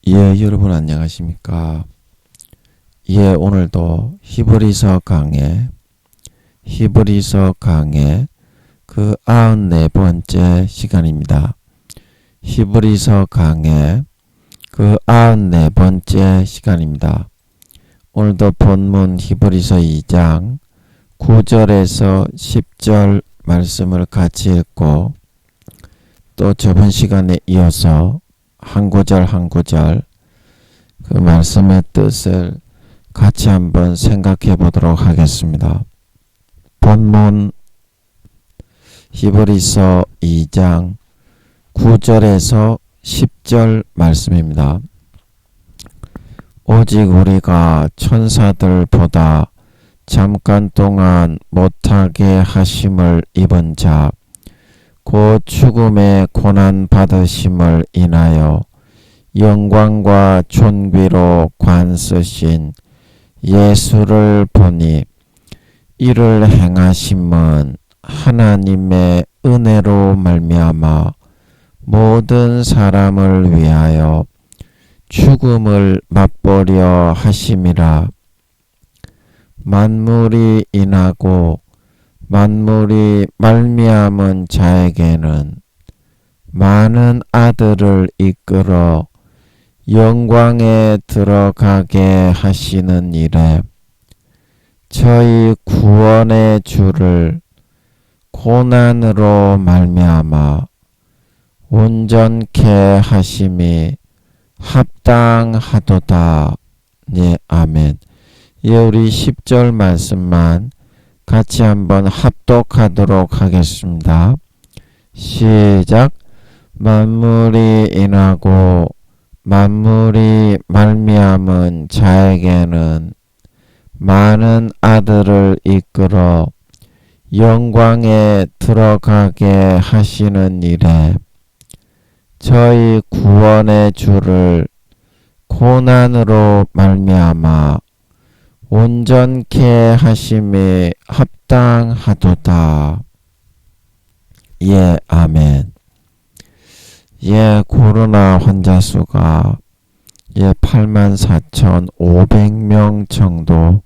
예, 여러분 안녕하십니까? 예, 오늘도 히브리서 강의 그 94번째 시간입니다. 히브리서 강의 그 94번째 시간입니다. 오늘도 본문 히브리서 2장 9절에서 10절 말씀을 같이 읽고 또 저번 시간에 이어서 한 구절 한 구절 그 말씀의 뜻을 같이 한번 생각해 보도록 하겠습니다. 본문 히브리서 2장 9절에서 10절 말씀입니다. 오직 우리가 천사들보다 잠깐 동안 못하게 하심을 입은 자 곧 죽음의 고난 받으심을 인하여 영광과 존귀로 관쓰신 예수를 보니 이를 행하심은 하나님의 은혜로 말미암아 모든 사람을 위하여 죽음을 맛보려 하심이라. 만물이 인하고 만물이 말미암은 자에게는 많은 아들을 이끌어 영광에 들어가게 하시는 일에 저희 구원의 주를 고난으로 말미암아 온전케 하심이 합당하도다. 네, 아멘. 예, 우리 10절 말씀만 같이 한번 합독하도록 하겠습니다. 시작. 만물이 인하고 만물이 말미암은 자에게는 많은 아들을 이끌어 영광에 들어가게 하시는 일에 저희 구원의 주를 고난으로 말미암아 온전케 하심이 합당하도다. 예, 아멘. 예, 코로나 환자 수가 84,500명 정도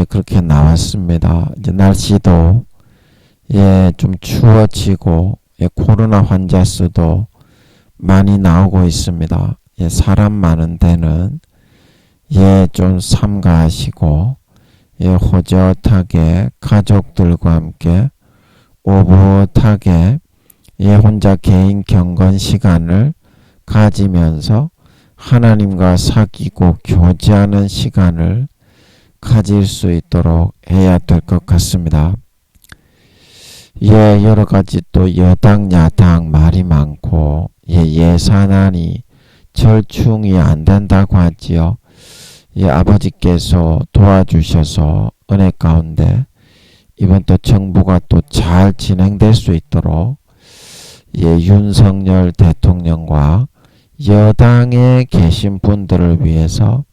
그렇게 나왔습니다. 이제 날씨도 좀 추워지고 코로나 환자 수도 많이 나오고 있습니다. 사람 많은 데는 좀 삼가하시고 호젓하게 가족들과 함께 오붓하게 혼자 개인 경건 시간을 가지면서 하나님과 사귀고 교제하는 시간을 가질 수 있도록 해야 될 것 같습니다. 여러 가지 또 여당 야당 말이 많고 예산안이 절충이 안 된다고 하지요. 아버지께서 도와주셔서 은혜 가운데 이번 또 정부가 또 잘 진행될 수 있도록 윤석열 대통령과 여당에 계신 분들을 위해서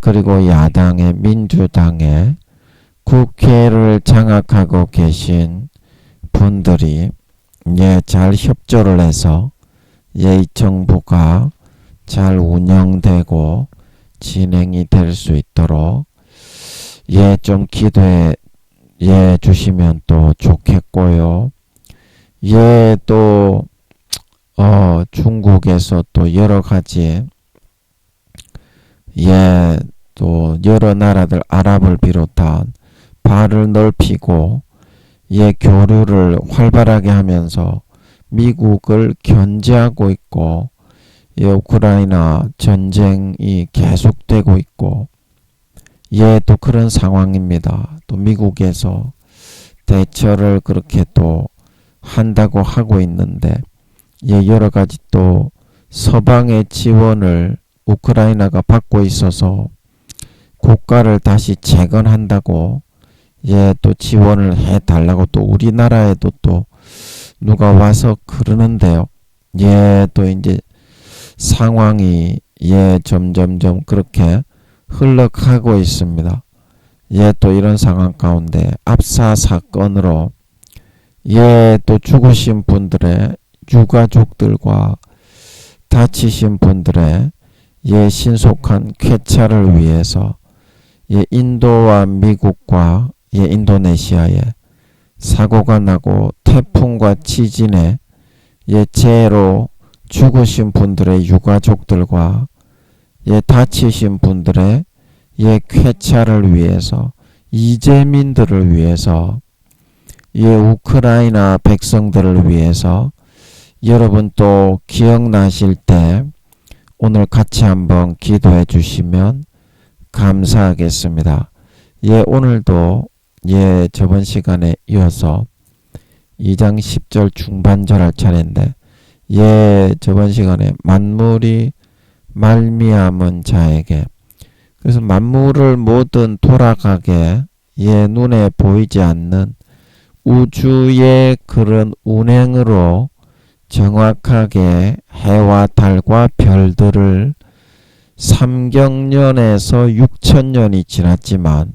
그리고 야당의 민주당의 국회를 장악하고 계신 분들이 잘 협조를 해서 이 정부가 잘 운영되고 진행이 될 수 있도록 좀 기도해 주시면 또 좋겠고요. 또 중국에서 또 여러 가지 또 여러 나라들 아랍을 비롯한 발을 넓히고 교류를 활발하게 하면서 미국을 견제하고 있고 우크라이나 전쟁이 계속되고 있고 또 그런 상황입니다. 또 미국에서 대처를 그렇게 또 한다고 하고 있는데 여러 가지 또 서방의 지원을 우크라이나가 받고 있어서 국가를 다시 재건한다고 또 지원을 해달라고 또 우리나라에도 또 누가 와서 그러는데요. 또 이제 상황이 점점점 그렇게 흘러가고 있습니다. 또 이런 상황 가운데 압사 사건으로 또 죽으신 분들의 유가족들과 다치신 분들의 신속한 쾌차를 위해서 인도와 미국과 인도네시아에 사고가 나고 태풍과 지진에 재해로 죽으신 분들의 유가족들과 다치신 분들의 쾌차를 위해서, 이재민들을 위해서, 우크라이나 백성들을 위해서 여러분 또 기억나실 때 오늘 같이 한번 기도해 주시면 감사하겠습니다. 오늘도 저번 시간에 이어서 2장 10절 중반절 할 차례인데 저번 시간에 만물이 말미암은 자에게, 그래서 만물을 모든 돌아가게 눈에 보이지 않는 우주의 그런 운행으로 정확하게 해와 달과 별들을 3경년에서 6천년이 지났지만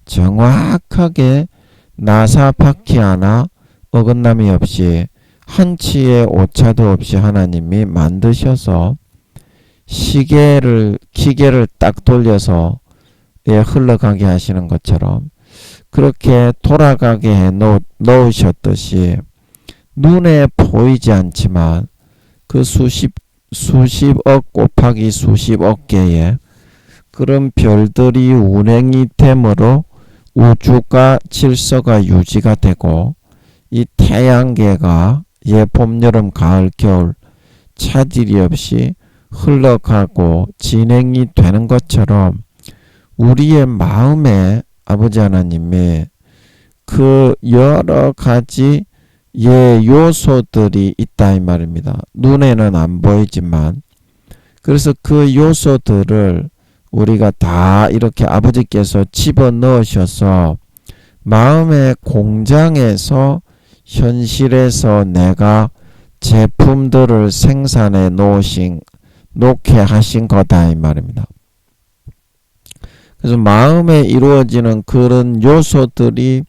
정확하게 나사 바퀴 하나 어긋남이 없이 한치의 오차도 없이 하나님이 만드셔서 기계를 딱 돌려서 흘러가게 하시는 것처럼 그렇게 돌아가게 해 놓으셨듯이 눈에 보이지 않지만 그 수십억 곱하기 수십억 개의 그런 별들이 운행이 되므로 우주가 질서가 유지가 되고 이 태양계가 봄, 여름, 가을, 겨울 차질이 없이 흘러가고 진행이 되는 것처럼 우리의 마음에 아버지 하나님이 그 여러 가지 요소들이 있다 이 말입니다. 눈에는 안 보이지만, 그래서 그 요소들을 우리가 다 이렇게 아버지께서 집어넣으셔서 마음의 공장에서 현실에서 내가 제품들을 생산해 놓게 하신 거다 이 말입니다. 그래서 마음에 이루어지는 그런 요소들이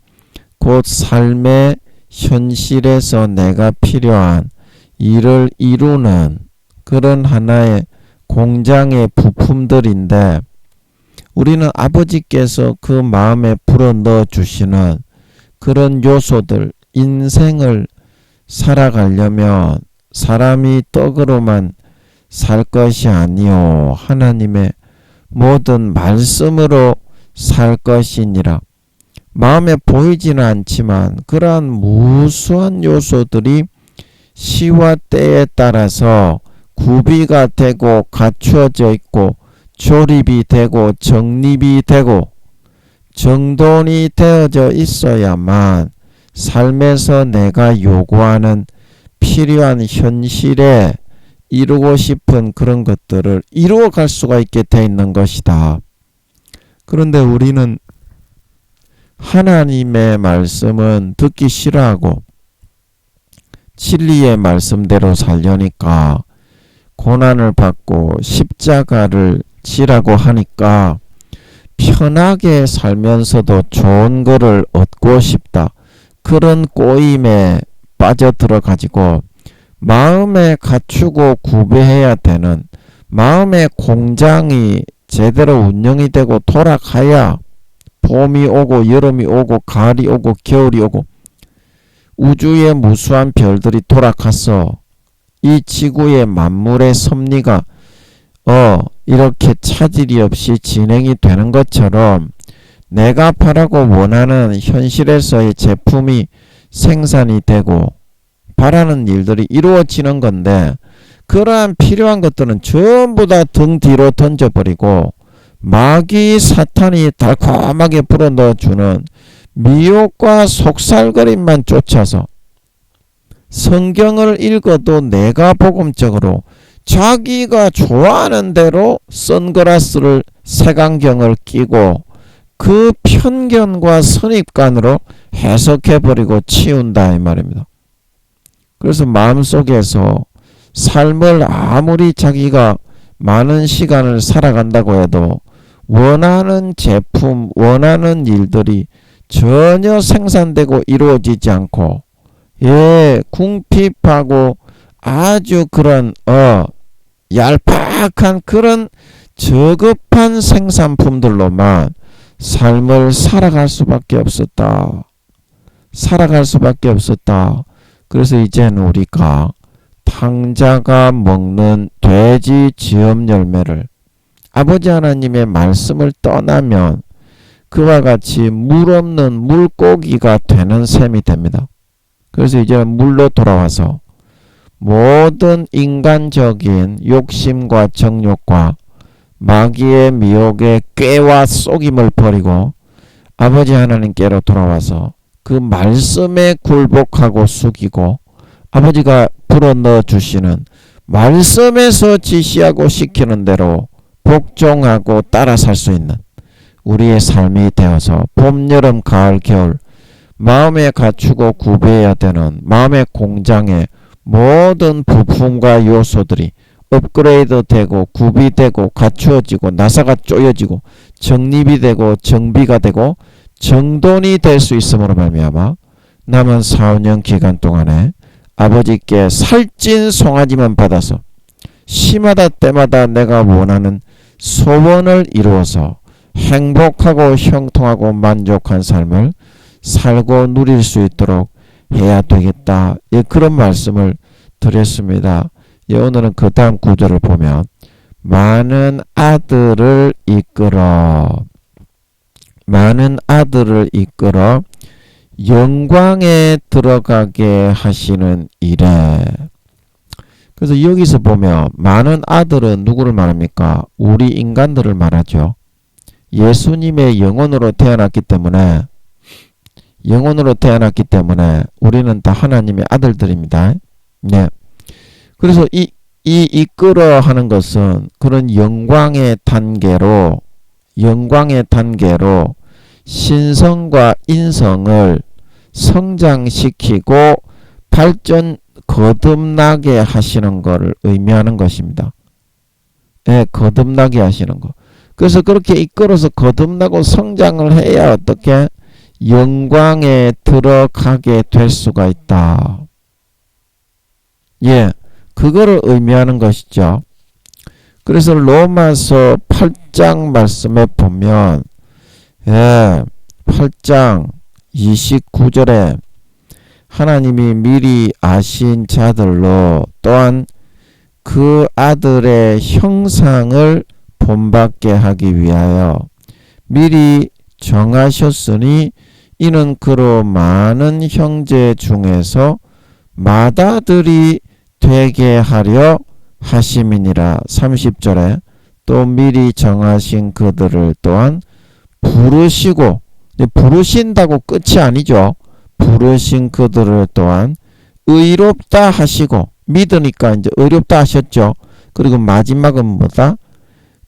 곧 삶의 현실에서 내가 필요한 일을 이루는 그런 하나의 공장의 부품들인데, 우리는 아버지께서 그 마음에 불어넣어 주시는 그런 요소들, 인생을 살아가려면 사람이 떡으로만 살 것이 아니요 하나님의 모든 말씀으로 살 것이니라. 마음에 보이지는 않지만 그러한 무수한 요소들이 시와 때에 따라서 구비가 되고 갖추어져 있고 조립이 되고 정립이 되고 정돈이 되어져 있어야만 삶에서 내가 요구하는 필요한 현실에 이루고 싶은 그런 것들을 이루어 갈 수가 있게 돼 있는 것이다. 그런데 우리는 하나님의 말씀은 듣기 싫어하고 진리의 말씀대로 살려니까 고난을 받고 십자가를 지라고 하니까 편하게 살면서도 좋은 거를 얻고 싶다. 그런 꼬임에 빠져들어 가지고 마음에 갖추고 구비해야 되는 마음의 공장이 제대로 운영이 되고 돌아가야 봄이 오고 여름이 오고 가을이 오고 겨울이 오고 우주의 무수한 별들이 돌아가서 이 지구의 만물의 섭리가 이렇게 차질이 없이 진행이 되는 것처럼 내가 바라고 원하는 현실에서의 제품이 생산이 되고 바라는 일들이 이루어지는 건데, 그러한 필요한 것들은 전부 다 등 뒤로 던져버리고 마귀 사탄이 달콤하게 불어넣어주는 미혹과 속살거림만 쫓아서 성경을 읽어도 내가 복음적으로 자기가 좋아하는 대로 선글라스를 색안경을 끼고 그 편견과 선입관으로 해석해버리고 치운다 이 말입니다. 그래서 마음속에서 삶을 아무리 자기가 많은 시간을 살아간다고 해도 원하는 제품, 원하는 일들이 전혀 생산되고 이루어지지 않고 궁핍하고 아주 그런 얄팍한 그런 저급한 생산품들로만 삶을 살아갈 수밖에 없었다. 살아갈 수밖에 없었다. 그래서 이제는 우리가 탕자가 먹는 돼지 지엄 열매를 아버지 하나님의 말씀을 떠나면 그와 같이 물 없는 물고기가 되는 셈이 됩니다. 그래서 이제 물로 돌아와서 모든 인간적인 욕심과 정욕과 마귀의 미혹의 꾀와 속임을 버리고 아버지 하나님께로 돌아와서 그 말씀에 굴복하고 숙이고 아버지가 불어넣어 주시는 말씀에서 지시하고 시키는 대로 복종하고 따라 살 수 있는 우리의 삶이 되어서 봄, 여름, 가을, 겨울 마음에 갖추고 구비해야 되는 마음의 공장에 모든 부품과 요소들이 업그레이드 되고 구비되고 갖추어지고 나사가 쪼여지고 정립이 되고 정비가 되고 정돈이 될 수 있음으로 말미암아 남은 4, 5년 기간 동안에 아버지께 살찐 송아지만 받아서 시마다 때마다 내가 원하는 소원을 이루어서 행복하고 형통하고 만족한 삶을 살고 누릴 수 있도록 해야 되겠다. 예, 그런 말씀을 드렸습니다. 예, 오늘은 그 다음 구절을 보면 많은 아들을 이끌어 영광에 들어가게 하시는 이래. 그래서 여기서 보면 많은 아들은 누구를 말합니까? 우리 인간들을 말하죠. 예수님의 영혼으로 태어났기 때문에 우리는 다 하나님의 아들들입니다. 네. 그래서 이 이끌어 하는 것은 그런 영광의 단계로 신성과 인성을 성장시키고 발전 거듭나게 하시는 것을 의미하는 것입니다. 네, 거듭나게 하시는 것. 그래서 그렇게 이끌어서 거듭나고 성장을 해야 어떻게 영광에 들어가게 될 수가 있다. 예, 그거를 의미하는 것이죠. 그래서 로마서 8장 말씀에 보면 8장 29절에 하나님이 미리 아신 자들로 또한 그 아들의 형상을 본받게 하기 위하여 미리 정하셨으니 이는 그로 많은 형제 중에서 맏아들이 되게 하려 하심이니라. 30절에 또 미리 정하신 그들을 또한 부르시고, 부르신다고 끝이 아니죠. 부르신 그들을 또한 의롭다 하시고, 믿으니까 이제 의롭다 하셨죠. 그리고 마지막은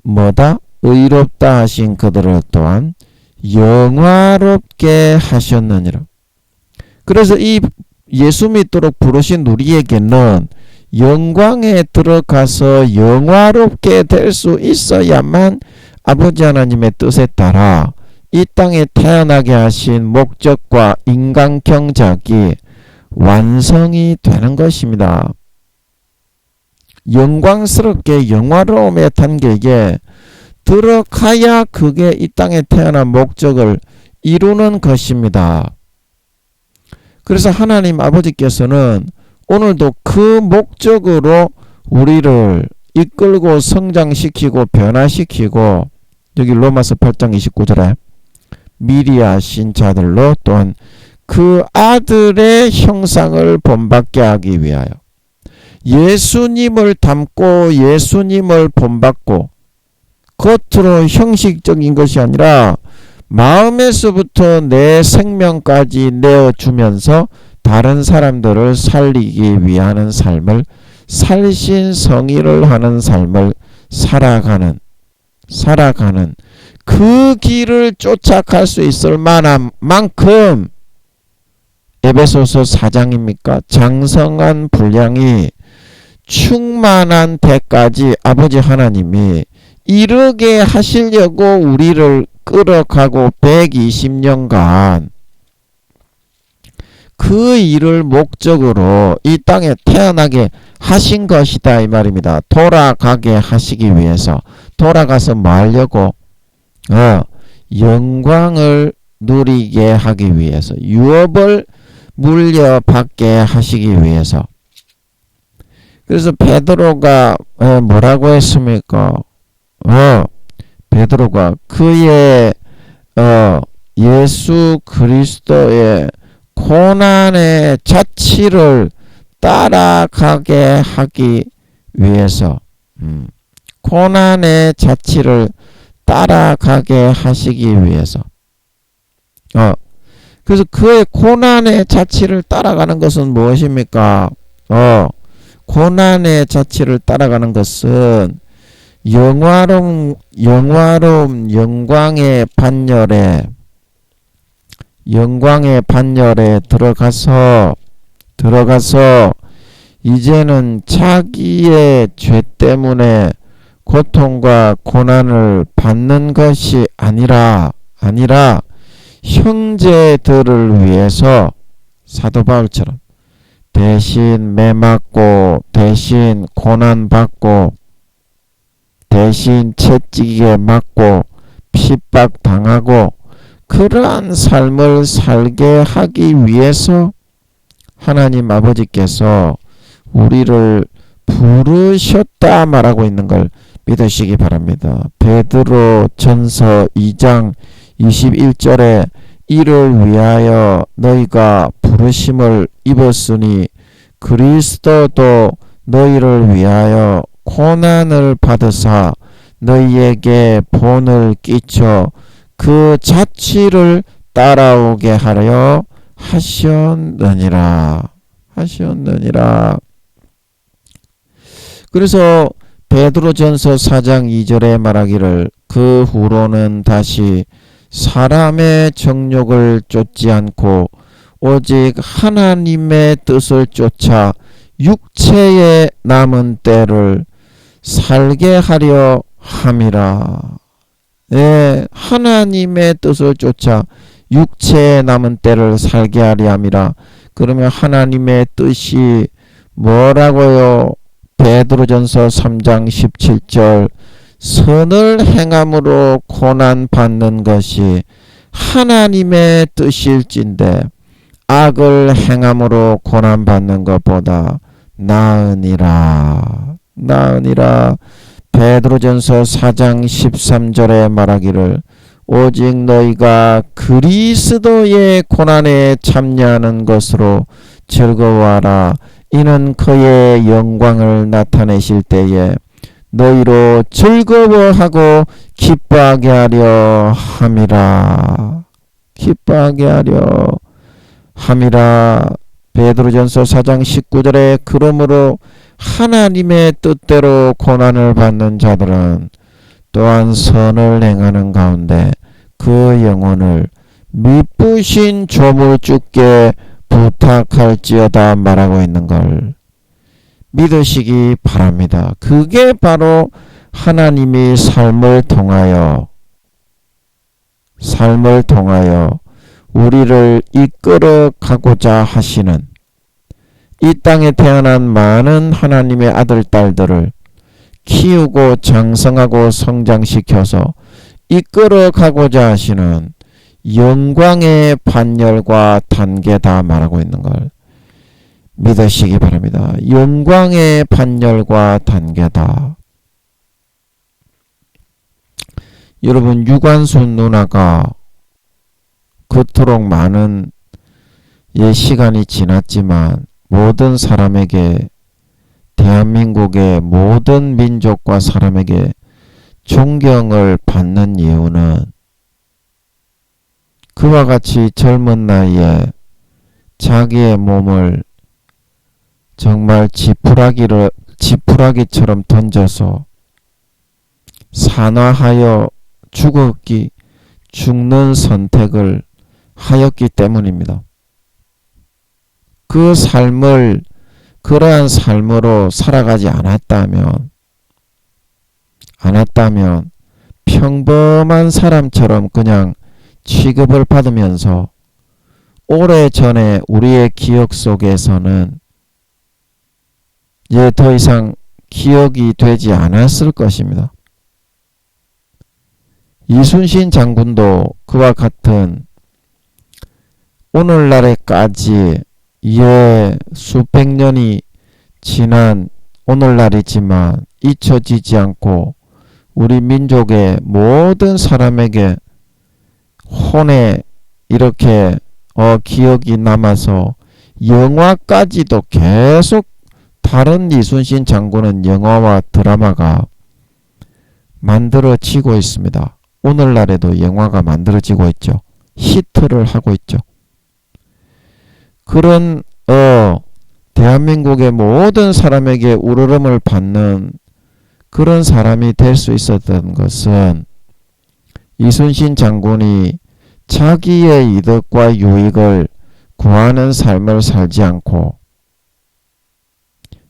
뭐다? 의롭다 하신 그들을 또한 영화롭게 하셨느니라. 그래서 이 예수 믿도록 부르신 우리에게는 영광에 들어가서 영화롭게 될 수 있어야만 아버지 하나님의 뜻에 따라 이 땅에 태어나게 하신 목적과 인간 경작이 완성이 되는 것입니다. 영광스럽게 영화로움의 단계에 들어가야 그게 이 땅에 태어난 목적을 이루는 것입니다. 그래서 하나님 아버지께서는 오늘도 그 목적으로 우리를 이끌고 성장시키고 변화시키고 여기 로마서 8장 29절에 미리 하신 자들로 또한 그 아들의 형상을 본받게 하기 위하여 예수님을 닮고 예수님을 본받고 겉으로 형식적인 것이 아니라 마음에서부터 내 생명까지 내어주면서 다른 사람들을 살리기 위하는 삶을 살신성의를 하는 삶을 살아가는 그 길을 쫓아갈 수 있을 만한 만큼 에베소서 4장입니까? 장성한 분량이 충만한 데까지 아버지 하나님이 이르게 하시려고 우리를 끌어가고 120년간 그 일을 목적으로 이 땅에 태어나게 하신 것이다 이 말입니다. 돌아가게 하시기 위해서, 돌아가서 뭐 하려고? 영광을 누리게 하기 위해서, 유업을 물려받게 하시기 위해서. 그래서 베드로가 뭐라고 했습니까? 베드로가 그의 예수 그리스도의 고난의 자취를 따라가게 하기 위해서, 고난의 자취를 따라가게 하시기 위해서. 그래서 그의 고난의 자취를 따라가는 것은 무엇입니까? 고난의 자취를 따라가는 것은 영화로움 영광의 반열에 들어가서 이제는 자기의 죄 때문에 고통과 고난을 받는 것이 아니라 형제들을 위해서 사도 바울처럼 대신 매맞고, 대신 고난받고, 대신 채찍에 맞고 핍박당하고 그러한 삶을 살게 하기 위해서 하나님 아버지께서 우리를 부르셨다 말하고 있는 걸 믿으시기 바랍니다. 베드로 전서 2장 21절에 이를 위하여 너희가 부르심을 입었으니 그리스도도 너희를 위하여 고난을 받으사 너희에게 본을 끼쳐 그 자취를 따라오게 하려 하셨느니라. 그래서 베드로전서 4장 2절에 말하기를 그 후로는 다시 사람의 정욕을 쫓지 않고 오직 하나님의 뜻을 쫓아 육체의 남은 때를 살게 하려 함이라. 하나님의 뜻을 쫓아 육체의 남은 때를 살게 하려 함이라. 그러면 하나님의 뜻이 뭐라고요? 베드로전서 3장 17절 선을 행함으로 고난받는 것이 하나님의 뜻일진데 악을 행함으로 고난받는 것보다 나으니라. 베드로전서 4장 13절에 말하기를 오직 너희가 그리스도의 고난에 참여하는 것으로 즐거워하라. 이는 그의 영광을 나타내실 때에 너희로 즐거워하고 기뻐하게 하려 함이라. 베드로전서 4장 19절에 그러므로 하나님의 뜻대로 고난을 받는 자들은 또한 선을 행하는 가운데 그 영혼을 미쁘신 조물주께 부탁할지어다 말하고 있는 걸 믿으시기 바랍니다. 그게 바로 하나님이 삶을 통하여 우리를 이끌어 가고자 하시는 이 땅에 태어난 많은 하나님의 아들, 딸들을 키우고 장성하고 성장시켜서 이끌어 가고자 하시는 영광의 반열과 단계다 말하고 있는 걸 믿으시기 바랍니다. 영광의 반열과 단계다. 여러분, 유관순 누나가 그토록 많은 시간이 지났지만 모든 사람에게, 대한민국의 모든 민족과 사람에게 존경을 받는 이유는 그와 같이 젊은 나이에 자기의 몸을 정말 지푸라기처럼 던져서 산화하여 죽는 선택을 하였기 때문입니다. 그 삶을 그러한 삶으로 살아가지 않았다면 평범한 사람처럼 그냥 취급을 받으면서 오래전에 우리의 기억 속에서는 이제 더 이상 기억이 되지 않았을 것입니다. 이순신 장군도 그와 같은 오늘날에까지 수백 년이 지난 오늘날이지만 잊혀지지 않고 우리 민족의 모든 사람에게 혼에 이렇게 기억이 남아서 영화까지도 계속 다른 이순신 장군은 영화와 드라마가 만들어지고 있습니다. 오늘날에도 영화가 만들어지고 있죠. 히트를 하고 있죠. 그런 대한민국의 모든 사람에게 우러름을 받는 그런 사람이 될 수 있었던 것은 이순신 장군이 자기의 이득과 유익을 구하는 삶을 살지 않고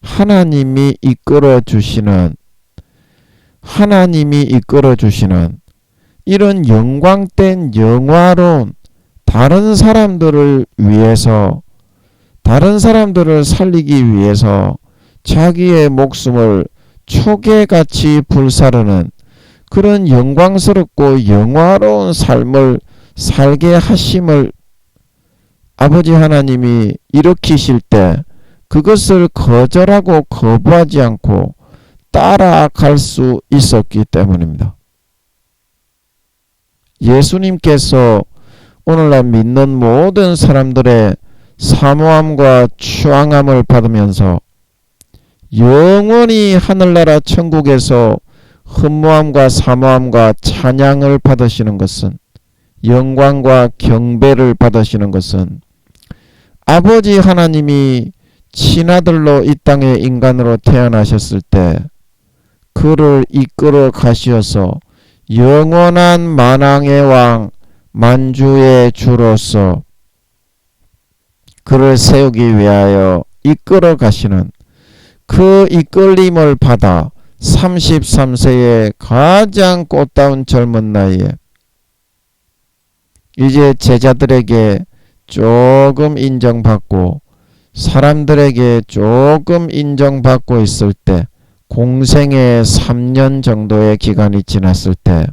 하나님이 이끌어 주시는 이런 영광된 영화로운 다른 사람들을 위해서, 다른 사람들을 살리기 위해서 자기의 목숨을 초계같이 불사르는 그런 영광스럽고 영화로운 삶을 살게 하심을 아버지 하나님이 일으키실 때 그것을 거절하고 거부하지 않고 따라갈 수 있었기 때문입니다. 예수님께서 오늘날 믿는 모든 사람들의 사모함과 추앙함을 받으면서 영원히 하늘나라 천국에서 흠모함과 사모함과 찬양을 받으시는 것은, 영광과 경배를 받으시는 것은 아버지 하나님이 친아들로 이 땅에 인간으로 태어나셨을 때 그를 이끌어 가시어서 영원한 만왕의 왕, 만주의 주로서 그를 세우기 위하여 이끌어 가시는 그 이끌림을 받아 33세의 가장 꽃다운 젊은 나이에 이제 제자들에게 조금 인정받고 사람들에게 조금 인정받고 있을 때, 공생의 3년 정도의 기간이 지났을 때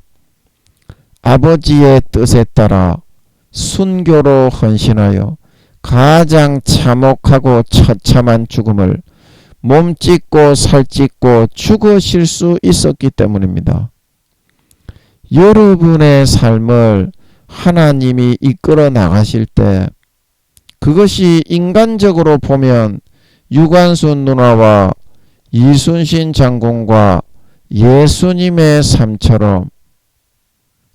아버지의 뜻에 따라 순교로 헌신하여 가장 참혹하고 처참한 죽음을 몸짓고 살짓고 죽으실 수 있었기 때문입니다. 여러분의 삶을 하나님이 이끌어 나가실 때 그것이 인간적으로 보면 유관순 누나와 이순신 장군과 예수님의 삶처럼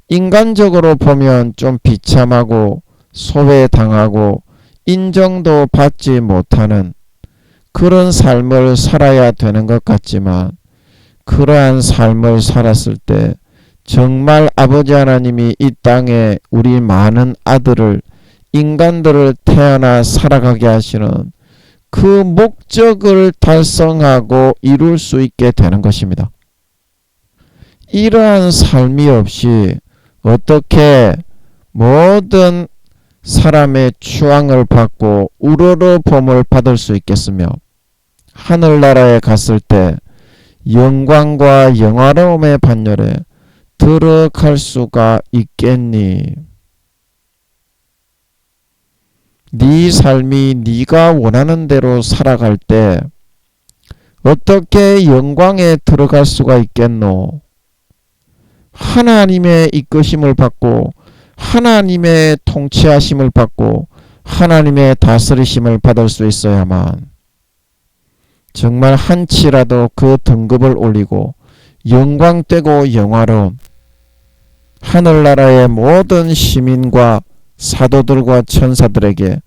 인간적으로 보면 좀 비참하고 소외당하고 인정도 받지 못하는 그런 삶을 살아야 되는 것 같지만, 그러한 삶을 살았을 때 정말 아버지 하나님이 이 땅에 우리 많은 아들을, 인간들을 태어나 살아가게 하시는 그 목적을 달성하고 이룰 수 있게 되는 것입니다. 이러한 삶이 없이 어떻게 모든 사람의 추앙을 받고 우러러봄을 받을 수 있겠으며, 하늘나라에 갔을 때 영광과 영화로움의 반열에 들어갈 수가 있겠니? 네 삶이 네가 원하는 대로 살아갈 때 어떻게 영광에 들어갈 수가 있겠노? 하나님의 이끄심을 받고 하나님의 통치하심을 받고 하나님의 다스리심을 받을 수 있어야만 정말 한치라도 그 등급을 올리고 영광되고 영화로운 하늘나라의 모든 시민과 사도들과 천사들에게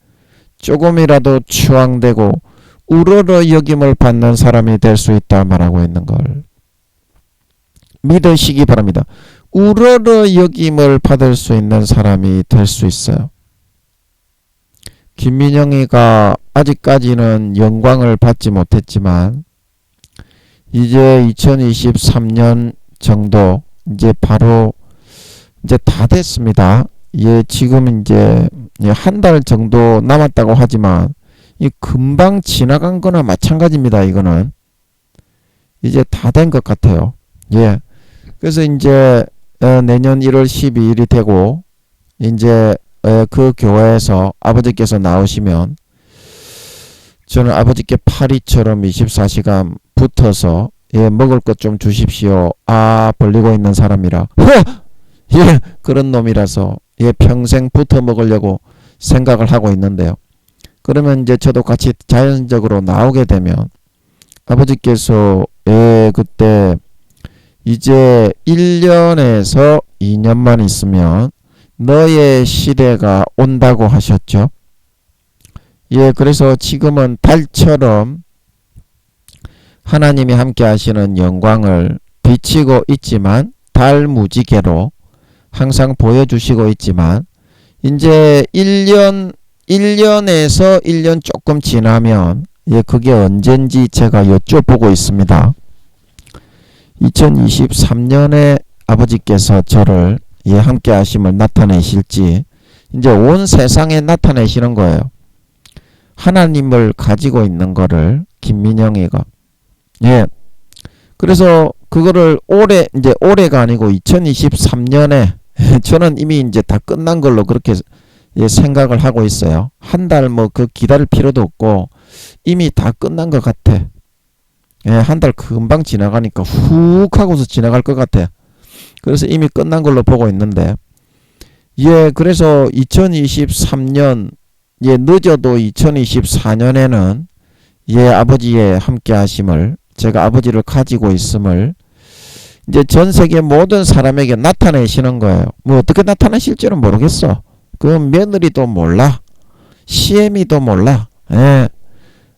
조금이라도 추앙되고 우러러 여김을 받는 사람이 될 수 있다 말하고 있는 걸 믿으시기 바랍니다. 우러러 여김을 받을 수 있는 사람이 될 수 있어요. 김민영이가 아직까지는 영광을 받지 못했지만 이제 2023년 정도 이제 바로 이제 다 됐습니다. 예, 지금 이제 예, 한 달 정도 남았다고 하지만 이 금방 지나간 거나 마찬가지입니다. 이거는 이제 다 된 것 같아요. 예. 그래서 이제 내년 1월 12일이 되고 이제 그 교회에서 아버지께서 나오시면 저는 아버지께 파리처럼 24시간 붙어서 예, 먹을 것 좀 주십시오. 아, 벌리고 있는 사람이라. 예, 그런 놈이라서 예, 평생 붙어 먹으려고 생각을 하고 있는데요. 그러면 이제 저도 같이 자연적으로 나오게 되면 아버지께서 예, 그때 이제 1년에서 2년만 있으면 너의 시대가 온다고 하셨죠. 예, 그래서 지금은 달처럼 하나님이 함께 하시는 영광을 비치고 있지만 달 무지개로 항상 보여주시고 있지만 이제 1년에서 1년 조금 지나면 예, 그게 언젠지 제가 여쭤보고 있습니다. 2023년에 아버지께서 저를 예, 함께 하심을 나타내실지 이제 온 세상에 나타내시는 거예요. 하나님을 가지고 있는 거를 김민영이가 예. 그래서 그거를 이제 올해가 아니고 2023년에 저는 이미 이제 다 끝난 걸로 그렇게 예, 생각을 하고 있어요. 한 달 뭐 그 기다릴 필요도 없고 이미 다 끝난 것 같아. 예, 한 달 금방 지나가니까 훅 하고서 지나갈 것 같아. 그래서 이미 끝난 걸로 보고 있는데 예, 그래서 2023년 예, 늦어도 2024년에는 예, 아버지의 함께 하심을 제가 아버지를 가지고 있음을 이제 전 세계 모든 사람에게 나타내시는 거예요. 뭐 어떻게 나타내실지는 모르겠어. 그 며느리도 몰라. 시애미도 몰라. 예,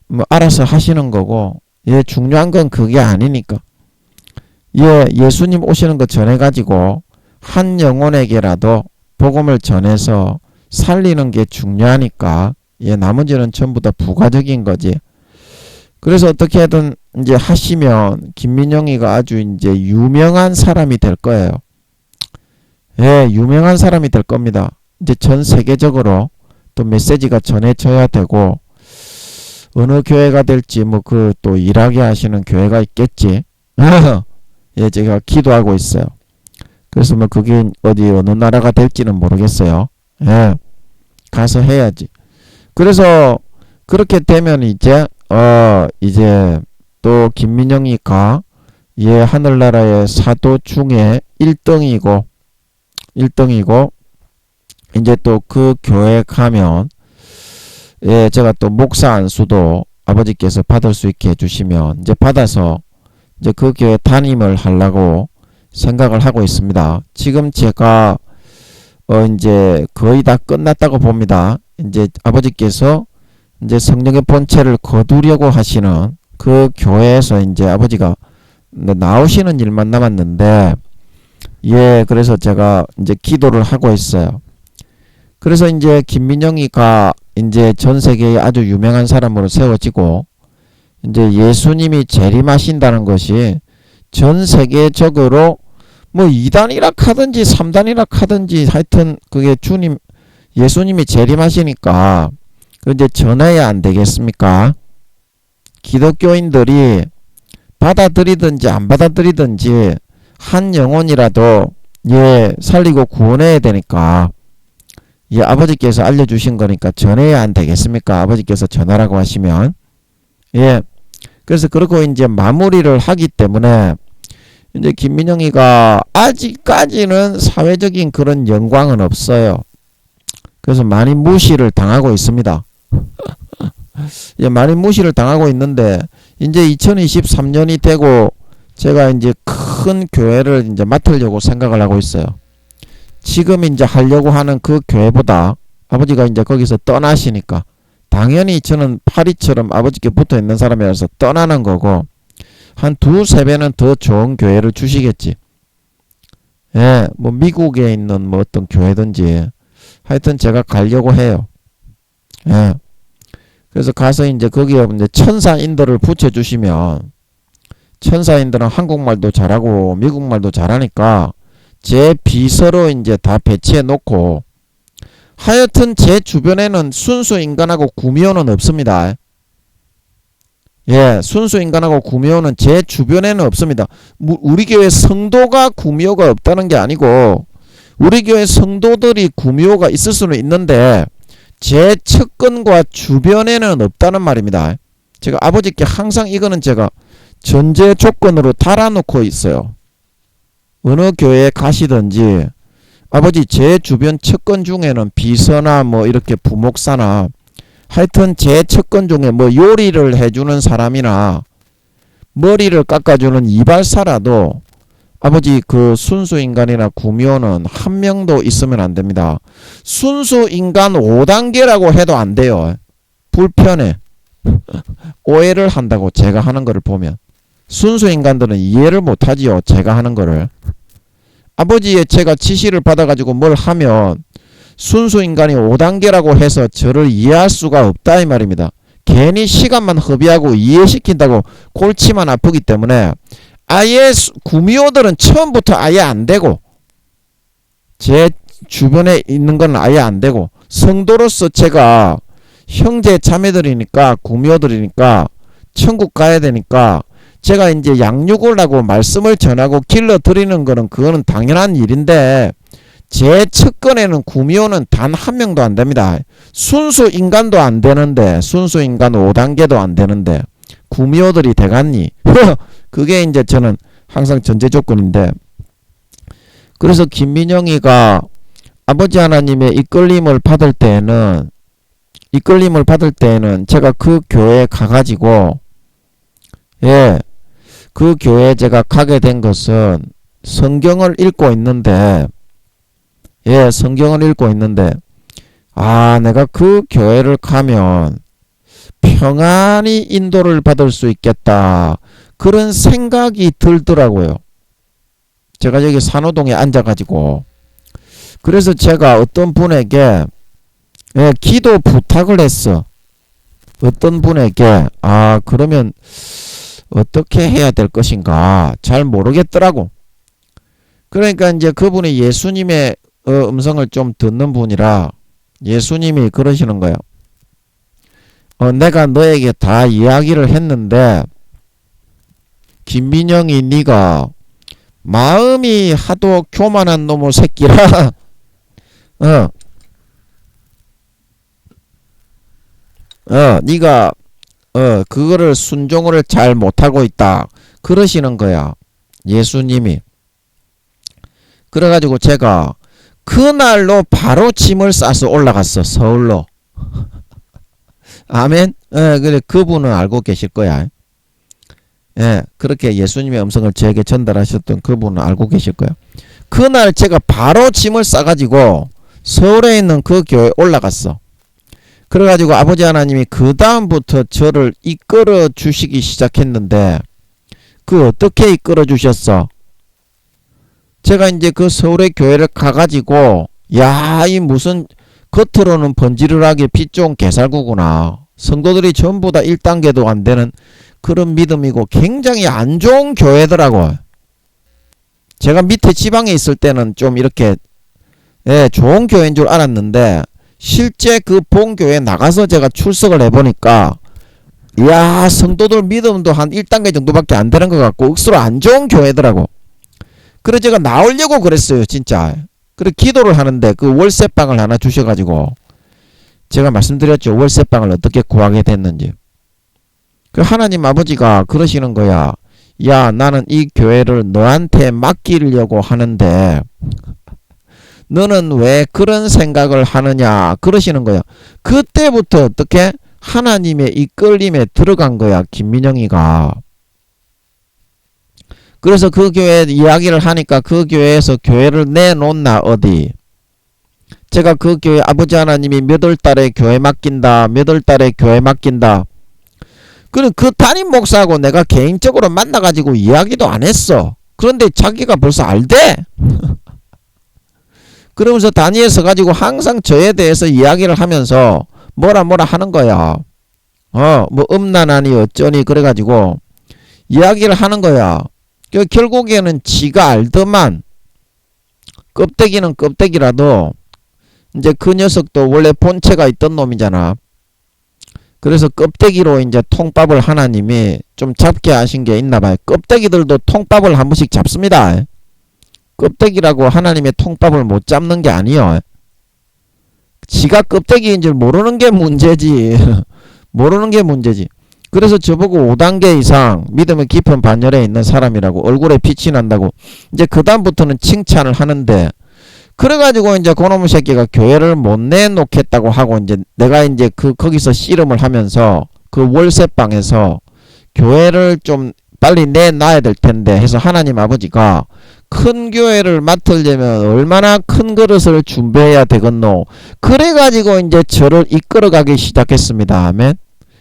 뭐 알아서 하시는 거고 예, 중요한 건 그게 아니니까. 예, 예수님 오시는 거 전해가지고 한 영혼에게라도 복음을 전해서 살리는 게 중요하니까 예, 나머지는 전부 다 부가적인 거지. 그래서 어떻게든 이제 하시면 김민영이가 아주 이제 유명한 사람이 될 거예요. 예, 유명한 사람이 될 겁니다. 이제 전 세계적으로 또 메시지가 전해져야 되고 어느 교회가 될지 뭐 그 또 일하게 하시는 교회가 있겠지. 예, 제가 기도하고 있어요. 그래서 뭐 그게 어디 어느 나라가 될지는 모르겠어요. 예, 가서 해야지. 그래서 그렇게 되면 이제 또 김민영이가 예, 하늘나라의 사도 중에 1등이고 이제 또 그 교회 가면 예, 제가 또 목사 안수도 아버지께서 받을 수 있게 해주시면 이제 받아서 이제 그 교회 담임을 하려고 생각을 하고 있습니다. 지금 제가 이제 거의 다 끝났다고 봅니다. 이제 아버지께서 이제 성령의 본체를 거두려고 하시는 그 교회에서 이제 아버지가 나오시는 일만 남았는데 예, 그래서 제가 이제 기도를 하고 있어요. 그래서 이제 김민영이가 이제 전 세계에 아주 유명한 사람으로 세워지고 이제 예수님이 재림하신다는 것이 전 세계적으로 뭐 2단이라 하든지 3단이라 하든지 하여튼 그게 예수님이 재림하시니까 그 이제 전해야 안 되겠습니까? 기독교인들이 받아들이든지 안 받아들이든지 한 영혼이라도 예, 살리고 구원해야 되니까 예, 아버지께서 알려주신 거니까 전해야 안 되겠습니까? 아버지께서 전하라고 하시면 예, 그래서 그러고 이제 마무리를 하기 때문에 이제 김민영이가 아직까지는 사회적인 그런 영광은 없어요. 그래서 많이 무시를 당하고 있습니다. 예, 많이 무시를 당하고 있는데 이제 2023년이 되고 제가 이제 큰 교회를 이제 맡으려고 생각을 하고 있어요. 지금 이제 하려고 하는 그 교회보다 아버지가 이제 거기서 떠나시니까 당연히 저는 파리처럼 아버지께 붙어 있는 사람이라서 떠나는 거고 한 두세 배는 더 좋은 교회를 주시겠지. 예, 뭐 미국에 있는 뭐 어떤 교회든지 하여튼 제가 가려고 해요. 예. 그래서 가서 이제 거기에 이제 천사인들을 붙여주시면 천사인들은 한국말도 잘하고 미국말도 잘하니까 제 비서로 이제 다 배치해 놓고 하여튼 제 주변에는 순수 인간하고 구미호는 없습니다. 예, 순수 인간하고 구미호는 제 주변에는 없습니다. 우리 교회 성도가 구미호가 없다는 게 아니고 우리 교회 성도들이 구미호가 있을 수는 있는데 제 측근과 주변에는 없다는 말입니다. 제가 아버지께 항상 이거는 제가 전제 조건으로 달아놓고 있어요. 어느 교회에 가시든지 아버지 제 주변 측근 중에는 비서나 뭐 이렇게 부목사나 하여튼 제 측근 중에 뭐 요리를 해주는 사람이나 머리를 깎아주는 이발사라도 아버지 그 순수인간이나 구미호는 한 명도 있으면 안 됩니다. 순수인간 5단계라고 해도 안 돼요. 불편해. 오해를 한다고 제가 하는 거를 보면. 순수인간들은 이해를 못하지요. 제가 하는 거를. 아버지의 제가 지시를 받아가지고 뭘 하면 순수인간이 5단계라고 해서 저를 이해할 수가 없다 이 말입니다. 괜히 시간만 허비하고 이해시킨다고 골치만 아프기 때문에 아예 구미호들은 처음부터 아예 안 되고 제 주변에 있는 건 아예 안 되고 성도로서 제가 형제 자매들이니까 구미호들이니까 천국 가야 되니까 제가 이제 양육을 하고 말씀을 전하고 길러드리는 거는 그거는 당연한 일인데 제 측근에는 구미호는 단 한 명도 안 됩니다. 순수 인간도 안 되는데 순수 인간 5단계도 안 되는데 구미호들이 되겠니? 그게 이제 저는 항상 전제 조건인데 그래서 김민영이가 아버지 하나님의 이끌림을 받을 때에는 제가 그 교회에 가가지고 예, 그 교회에 제가 가게 된 것은 성경을 읽고 있는데 내가 그 교회를 가면 평안히 인도를 받을 수 있겠다 그런 생각이 들더라고요. 제가 여기 산호동에 앉아가지고 그래서 제가 어떤 분에게 기도 부탁을 했어. 어떤 분에게 그러면 어떻게 해야 될 것인가 잘 모르겠더라고. 그러니까 이제 그분이 예수님의 음성을 좀 듣는 분이라 예수님이 그러시는 거야. 내가 너에게 다 이야기를 했는데 김민영이 네가 마음이 하도 교만한 놈의 새끼라 네가 그거를 순종을 잘 못하고 있다 그러시는 거야 예수님이. 그래가지고 제가 그날로 바로 짐을 싸서 올라갔어 서울로. 아멘. 그래 그분은 알고 계실 거야. 그렇게 예수님의 음성을 저에게 전달하셨던 그분은 알고 계실 거야. 그날 제가 바로 짐을 싸가지고 서울에 있는 그 교회에 올라갔어. 그래가지고 아버지 하나님이 그 다음부터 저를 이끌어 주시기 시작했는데 그 어떻게 이끌어 주셨어? 제가 이제 그 서울의 교회를 가가지고 이 무슨 겉으로는 번지르르하게 빛 좋은 개살구구나. 성도들이 전부 다 1단계도 안 되는 그런 믿음이고 굉장히 안 좋은 교회더라고. 제가 밑에 지방에 있을 때는 좀 이렇게 좋은 교회인 줄 알았는데 실제 그 본교회에 나가서 제가 출석을 해보니까 성도들 믿음도 한 1단계 정도밖에 안 되는 것 같고 억수로 안 좋은 교회더라고. 그래서 제가 나오려고 그랬어요 진짜. 그래 기도를 하는데 그 월세방을 하나 주셔가지고 제가 말씀드렸죠. 월세방을 어떻게 구하게 됐는지. 그 하나님 아버지가 그러시는 거야. 나는 이 교회를 너한테 맡기려고 하는데 너는 왜 그런 생각을 하느냐 그러시는 거야. 그때부터 어떻게 하나님의 이끌림에 들어간 거야 김민영이가. 그래서 그 교회 이야기를 하니까 그 교회에서 교회를 내놓나 어디. 제가 그 교회 아버지 하나님이 몇 월 달에 교회 맡긴다 그럼 그 담임 목사하고 내가 개인적으로 만나가지고 이야기도 안 했어. 그런데 자기가 벌써 알대. 그러면서 단위에 서가지고 항상 저에 대해서 이야기를 하면서 뭐라 하는 거야. 뭐 음란하니 어쩌니 그래가지고 이야기를 하는 거야. 결국에는 지가 알더만 껍데기는 껍데기라도 이제 그 녀석도 원래 본체가 있던 놈이잖아. 그래서 껍데기로 이제 통밥을 하나님이 좀 잡게 하신 게 있나 봐요. 껍데기들도 통밥을 한 번씩 잡습니다. 껍데기라고 하나님의 통밥을 못 잡는 게 아니요. 지가 껍데기인 줄 모르는 게 문제지. 모르는 게 문제지. 그래서 저보고 5단계 이상 믿음의 깊은 반열에 있는 사람이라고, 얼굴에 빛이 난다고 이제 그 다음부터는 칭찬을 하는데, 그래가지고 이제 그놈의 새끼가 교회를 못 내놓겠다고 하고, 이제 내가 이제 거기서 씨름을 하면서 그 월세방에서 교회를 좀 빨리 내놔야 될 텐데 해서 하나님 아버지가 큰 교회를 맡으려면 얼마나 큰 그릇을 준비해야 되겠노. 그래가지고 이제 저를 이끌어가기 시작했습니다. 아멘.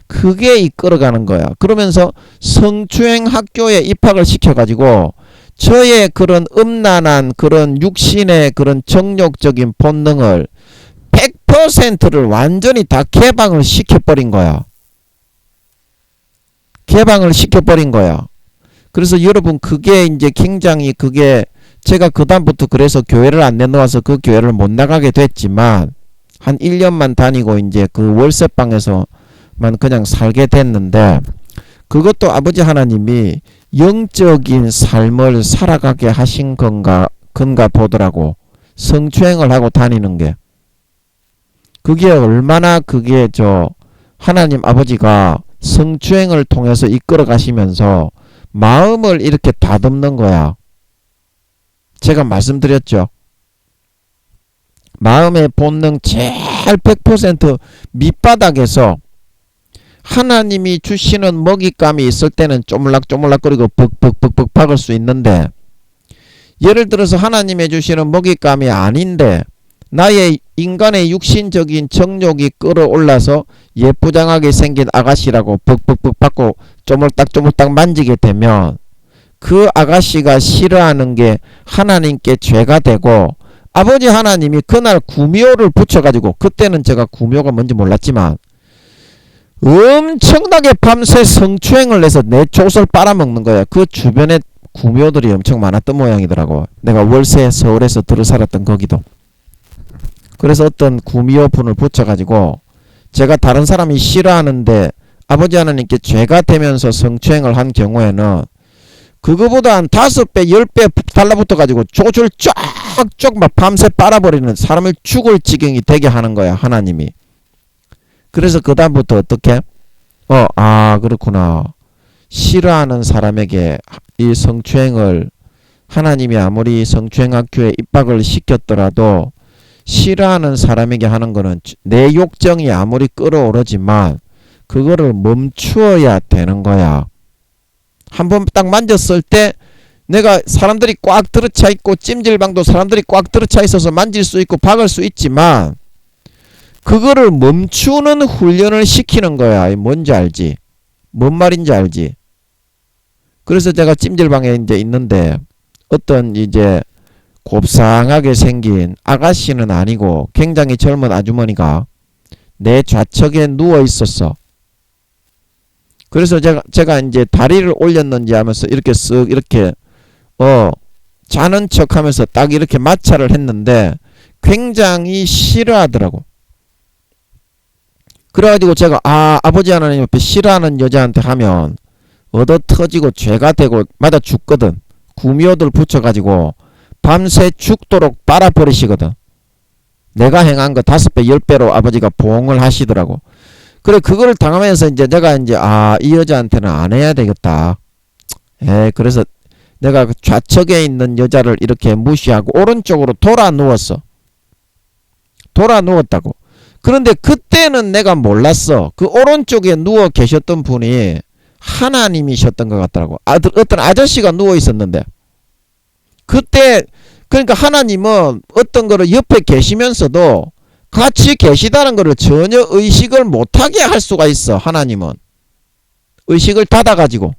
그게 이끌어가는 거야. 그러면서 성추행 학교에 입학을 시켜가지고 저의 그런 음란한 그런 육신의 그런 정욕적인 본능을 100%를 완전히 다 개방을 시켜버린 거야. 개방을 시켜버린 거야. 그래서 여러분, 그게 이제 굉장히, 그게 제가 그 다음부터 그래서 교회를 안 내놓아서 그 교회를 못 나가게 됐지만 한 1년만 다니고 이제 그 월세방에서만 그냥 살게 됐는데, 그것도 아버지 하나님이 영적인 삶을 살아가게 하신 건가 보더라고. 성추행을 하고 다니는 게. 그게 얼마나, 그게 하나님 아버지가 성추행을 통해서 이끌어 가시면서 마음을 이렇게 다듬는 거야. 제가 말씀드렸죠. 마음의 본능 제일 100% 밑바닥에서 하나님이 주시는 먹잇감이 있을 때는 쪼물락쪼물락거리고 벅벅벅벅 박을 수 있는데, 예를 들어서 하나님이 주시는 먹잇감이 아닌데 나의 인간의 육신적인 정욕이 끌어올라서 예쁘장하게 생긴 아가씨라고 벅벅벅 받고 쪼물딱쪼물딱 만지게 되면 그 아가씨가 싫어하는 게 하나님께 죄가 되고, 아버지 하나님이 그날 구묘를 붙여가지고, 그때는 제가 구묘가 뭔지 몰랐지만 엄청나게 밤새 성추행을 해서 내 족을 빨아먹는 거야. 그 주변에 구묘들이 엄청 많았던 모양이더라고. 내가 월세 서울에서 들어 살았던 거기도. 그래서 어떤 구미호분을 붙여가지고 제가 다른 사람이 싫어하는데 아버지 하나님께 죄가 되면서 성추행을 한 경우에는 그거보다 한 5배 10배 달라붙어가지고 조줄 쫙쫙 막 밤새 빨아버리는, 사람을 죽을 지경이 되게 하는 거야 하나님이. 그래서 그 다음부터 어떻게? 그렇구나. 싫어하는 사람에게 이 성추행을, 하나님이 아무리 성추행학교에 입학을 시켰더라도 싫어하는 사람에게 하는 거는 내 욕정이 아무리 끌어오르지만 그거를 멈추어야 되는 거야. 한번 딱 만졌을 때 내가 사람들이 꽉 들어차 있고, 찜질방도 사람들이 꽉 들어차 있어서 만질 수 있고 박을 수 있지만 그거를 멈추는 훈련을 시키는 거야. 뭔지 알지? 뭔 말인지 알지? 그래서 제가 찜질방에 이제 있는데 어떤 이제 곱상하게 생긴 아가씨는 아니고 굉장히 젊은 아주머니가 내 좌측에 누워 있었어. 그래서 제가 이제 다리를 올렸는지 하면서 이렇게 쓱 이렇게 자는 척 하면서 딱 이렇게 마찰을 했는데 굉장히 싫어하더라고. 그래가지고 제가 아버지 하나님 앞에 싫어하는 여자한테 하면 얻어 터지고 죄가 되고 맞아 죽거든. 구미호들 붙여가지고 밤새 죽도록 빨아버리시거든. 내가 행한 거 5배 10배로 아버지가 보응을 하시더라고. 그래, 그거를 당하면서 이제 내가 이제 이 여자한테는 안 해야 되겠다. 그래서 내가 좌측에 있는 여자를 이렇게 무시하고 오른쪽으로 돌아 누웠어. 돌아 누웠다고. 그런데 그때는 내가 몰랐어. 그 오른쪽에 누워 계셨던 분이 하나님이셨던 것 같더라고. 어떤 아저씨가 누워 있었는데, 그때 그러니까 하나님은 어떤 거를 옆에 계시면서도 같이 계시다는 거를 전혀 의식을 못하게 할 수가 있어. 하나님은 의식을 닫아가지고.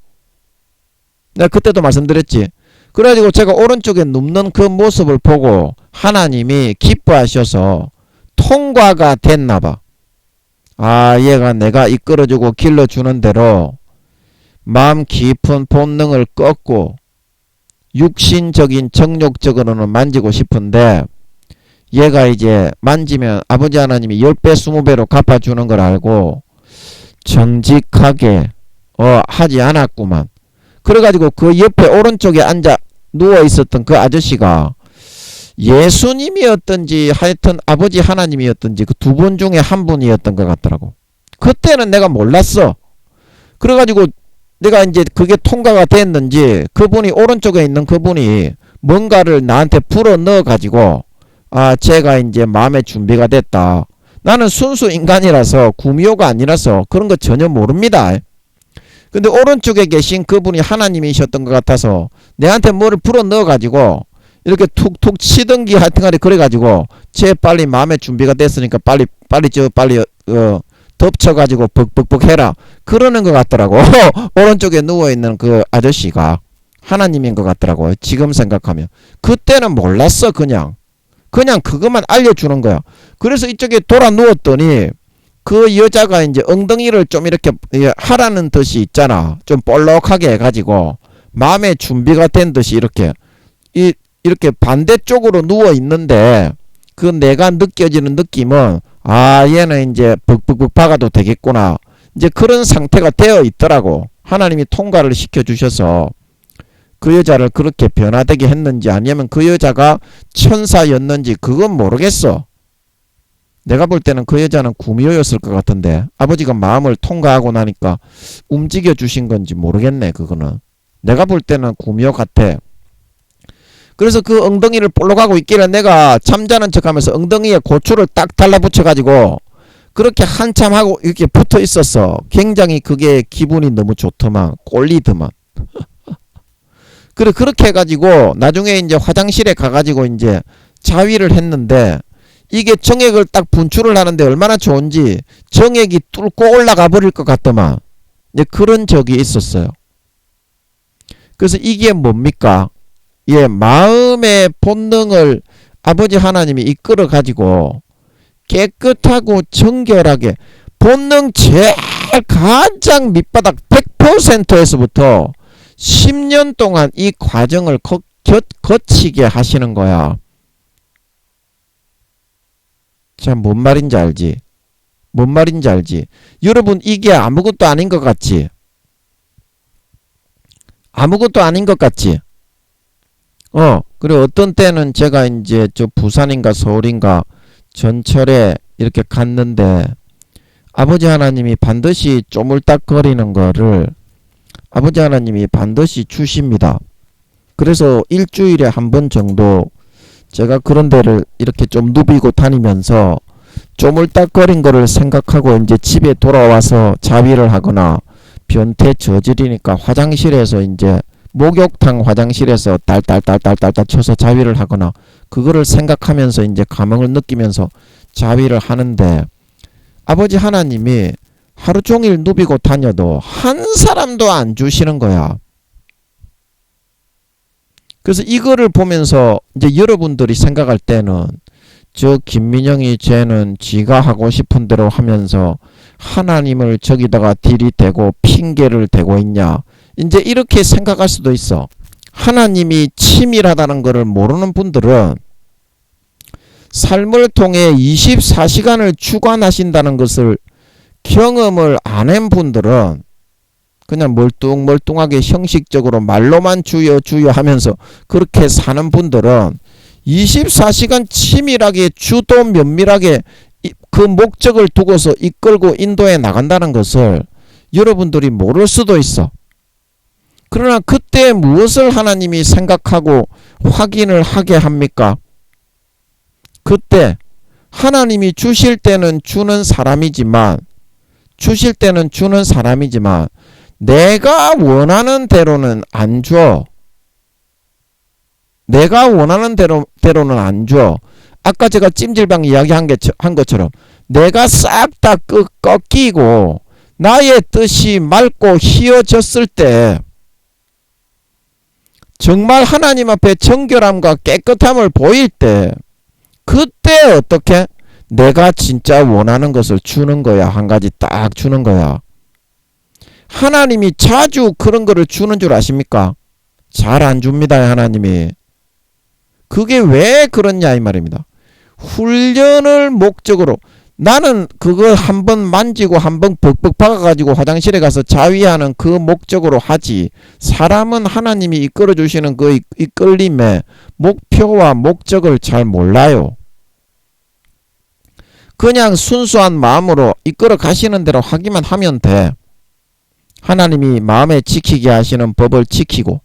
내가 그때도 말씀드렸지. 그래가지고 제가 오른쪽에 눕는 그 모습을 보고 하나님이 기뻐하셔서 통과가 됐나봐. 얘가 내가 이끌어주고 길러주는 대로 마음 깊은 본능을 꺾고 육신적인 정욕적으로는 만지고 싶은데 얘가 이제 만지면 아버지 하나님이 10배 20배로 갚아주는 걸 알고 정직하게 하지 않았구만. 그래가지고 그 옆에 오른쪽에 앉아 누워 있었던 그 아저씨가 예수님이었던지 하여튼 아버지 하나님이었던지 그 두 분 중에 한 분이었던 것 같더라고. 그때는 내가 몰랐어. 그래가지고 내가 이제 그게 통과가 됐는지 그분이 오른쪽에 있는 그분이 뭔가를 나한테 불어 넣어가지고 제가 이제 마음의 준비가 됐다. 나는 순수 인간이라서 구미호가 아니라서 그런 거 전혀 모릅니다. 근데 오른쪽에 계신 그분이 하나님이셨던 것 같아서 내한테 뭐를 불어 넣어가지고 이렇게 툭툭 치던기 하여튼간에 그래가지고 쟤 빨리 마음의 준비가 됐으니까 빨리 덮쳐가지고 벅벅벅 해라 그러는 것 같더라고. 오른쪽에 누워있는 그 아저씨가 하나님인 것 같더라고. 지금 생각하면. 그때는 몰랐어. 그냥 그것만 알려주는 거야. 그래서 이쪽에 돌아 누웠더니 그 여자가 이제 엉덩이를 좀 이렇게 하라는 듯이 있잖아. 좀 볼록하게 해가지고 마음의 준비가 된 듯이 이렇게 반대쪽으로 누워 있는데 그 내가 느껴지는 느낌은 얘는 이제 벅벅벅 박아도 되겠구나. 이제 그런 상태가 되어 있더라고. 하나님이 통과를 시켜주셔서 그 여자를 그렇게 변화되게 했는지 아니면 그 여자가 천사였는지 그건 모르겠어. 내가 볼 때는 그 여자는 구미호였을 것 같은데 아버지가 마음을 통과하고 나니까 움직여 주신 건지 모르겠네. 그거는 내가 볼 때는 구미호 같아. 그래서 그 엉덩이를 볼록하고 있길래 내가 잠자는 척하면서 엉덩이에 고추를 딱 달라붙여 가지고 그렇게 한참 하고 이렇게 붙어 있었어. 굉장히 그게 기분이 너무 좋더만. 꼴리더만. 그래 그렇게 해가지고 나중에 이제 화장실에 가가지고 이제 자위를 했는데 이게 정액을 딱 분출을 하는데 얼마나 좋은지 정액이 뚫고 올라가 버릴 것 같더만. 이제 그런 적이 있었어요. 그래서 이게 뭡니까? 마음의 본능을 아버지 하나님이 이끌어 가지고 깨끗하고 정결하게 본능 제일 가장 밑바닥 100%에서부터 10년 동안 이 과정을 거치게 하시는 거야. 자, 뭔 말인지 알지? 뭔 말인지 알지? 여러분 이게 아무것도 아닌 것 같지? 아무것도 아닌 것 같지? 그래 어떤 때는 제가 이제 저 부산인가 서울인가 전철에 이렇게 갔는데 아버지 하나님이 반드시 쪼물딱거리는 거를 아버지 하나님이 반드시 주십니다. 그래서 일주일에 한 번 정도 제가 그런 데를 이렇게 좀 누비고 다니면서 쪼물딱거린 거를 생각하고 이제 집에 돌아와서 자위를 하거나 변태 저질이니까 화장실에서 이제 목욕탕 화장실에서 딸딸딸딸딸 쳐서 자위를 하거나 그거를 생각하면서 이제 감흥을 느끼면서 자위를 하는데 아버지 하나님이 하루 종일 누비고 다녀도 한 사람도 안 주시는 거야. 그래서 이거를 보면서 이제 여러분들이 생각할 때는 저 김민영이 쟤는 지가 하고 싶은 대로 하면서 하나님을 저기다가 들이대고 핑계를 대고 있냐. 이제 이렇게 생각할 수도 있어. 하나님이 치밀하다는 것을 모르는 분들은 삶을 통해 24시간을 주관하신다는 것을 경험을 안 한 분들은 그냥 멀뚱멀뚱하게 형식적으로 말로만 주여 주여 하면서 그렇게 사는 분들은 24시간 치밀하게 주도 면밀하게 그 목적을 두고서 이끌고 인도해 나간다는 것을 여러분들이 모를 수도 있어. 그러나 그때 무엇을 하나님이 생각하고 확인을 하게 합니까? 그때 하나님이 주실 때는 주는 사람이지만 내가 원하는 대로는 안 줘. 내가 원하는 대로는 안 줘. 아까 제가 찜질방 이야기한 것처럼 내가 싹 다 꺾이고 나의 뜻이 맑고 휘어졌을 때 정말 하나님 앞에 정결함과 깨끗함을 보일 때 그때 어떻게? 내가 진짜 원하는 것을 주는 거야. 한 가지 딱 주는 거야. 하나님이 자주 그런 거를 주는 줄 아십니까? 잘 안 줍니다. 하나님이. 그게 왜 그렇냐 이 말입니다. 훈련을 목적으로 나는 그거 한번 만지고 한번 벅벅 박아가지고 화장실에 가서 자위하는 그 목적으로 하지. 사람은 하나님이 이끌어 주시는 그 이끌림의 목표와 목적을 잘 몰라요. 그냥 순수한 마음으로 이끌어 가시는 대로 하기만 하면 돼. 하나님이 마음에 지키게 하시는 법을 지키고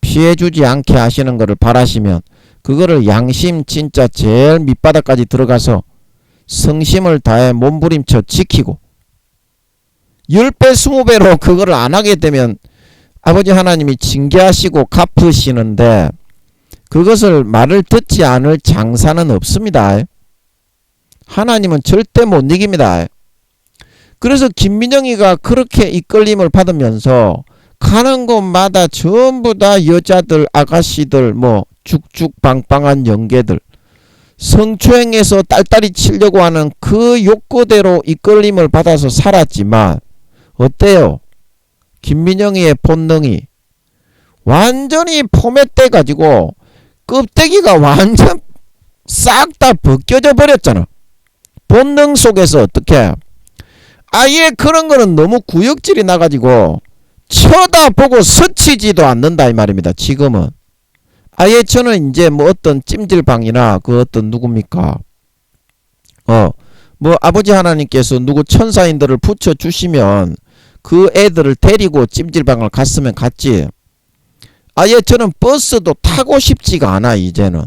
피해주지 않게 하시는 것을 바라시면 그거를 양심 진짜 제일 밑바닥까지 들어가서 성심을 다해 몸부림쳐 지키고 10배 20배로 그거를 안 하게 되면 아버지 하나님이 징계하시고 갚으시는데 그것을 말을 듣지 않을 장사는 없습니다. 하나님은 절대 못 이깁니다. 그래서 김민영이가 그렇게 이끌림을 받으면서 가는 곳마다 전부 다 여자들 아가씨들 뭐 죽죽방방한 영계들 성추행해서 딸딸이 치려고 하는 그 욕구대로 이끌림을 받아서 살았지만 어때요? 김민영이의 본능이 완전히 포맷돼 가지고 껍데기가 완전 싹 다 벗겨져 버렸잖아. 본능 속에서 어떻게 아예 그런 거는 너무 구역질이 나가지고 쳐다보고 스치지도 않는다 이 말입니다. 지금은 아예 저는 이제 뭐 어떤 찜질방이나 그 어떤 누굽니까 뭐 아버지 하나님께서 누구 천사인들을 붙여주시면 그 애들을 데리고 찜질방을 갔으면 갔지. 아예 저는 버스도 타고 싶지가 않아. 이제는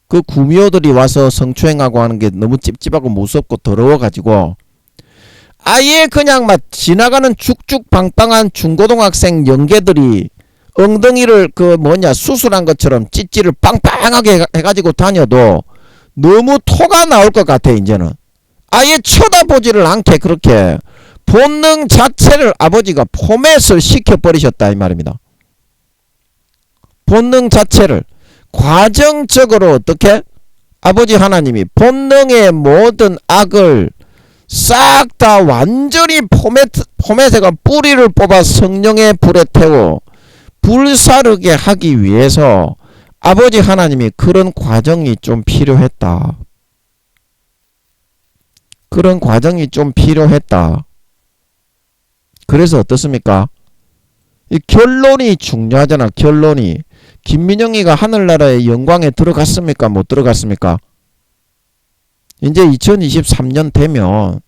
그 구미호들이 와서 성추행하고 하는 게 너무 찝찝하고 무섭고 더러워가지고 아예 그냥 막 지나가는 죽죽방방한 중고등학생 영계들이 엉덩이를 그 뭐냐 수술한 것처럼 찌찌를 빵빵하게 해가지고 다녀도 너무 토가 나올 것 같아. 이제는 아예 쳐다보지를 않게 그렇게 본능 자체를 아버지가 포맷을 시켜버리셨다 이 말입니다. 본능 자체를 과정적으로 어떻게 아버지 하나님이 본능의 모든 악을 싹 다 완전히 포맷에가 뿌리를 뽑아 성령의 불에 태워 불사르게 하기 위해서 아버지 하나님이 그런 과정이 좀 필요했다. 그런 과정이 좀 필요했다. 그래서 어떻습니까? 이 결론이 중요하잖아. 결론이. 김민영이가 하늘나라의 영광에 들어갔습니까? 못 들어갔습니까? 이제 2023년 되면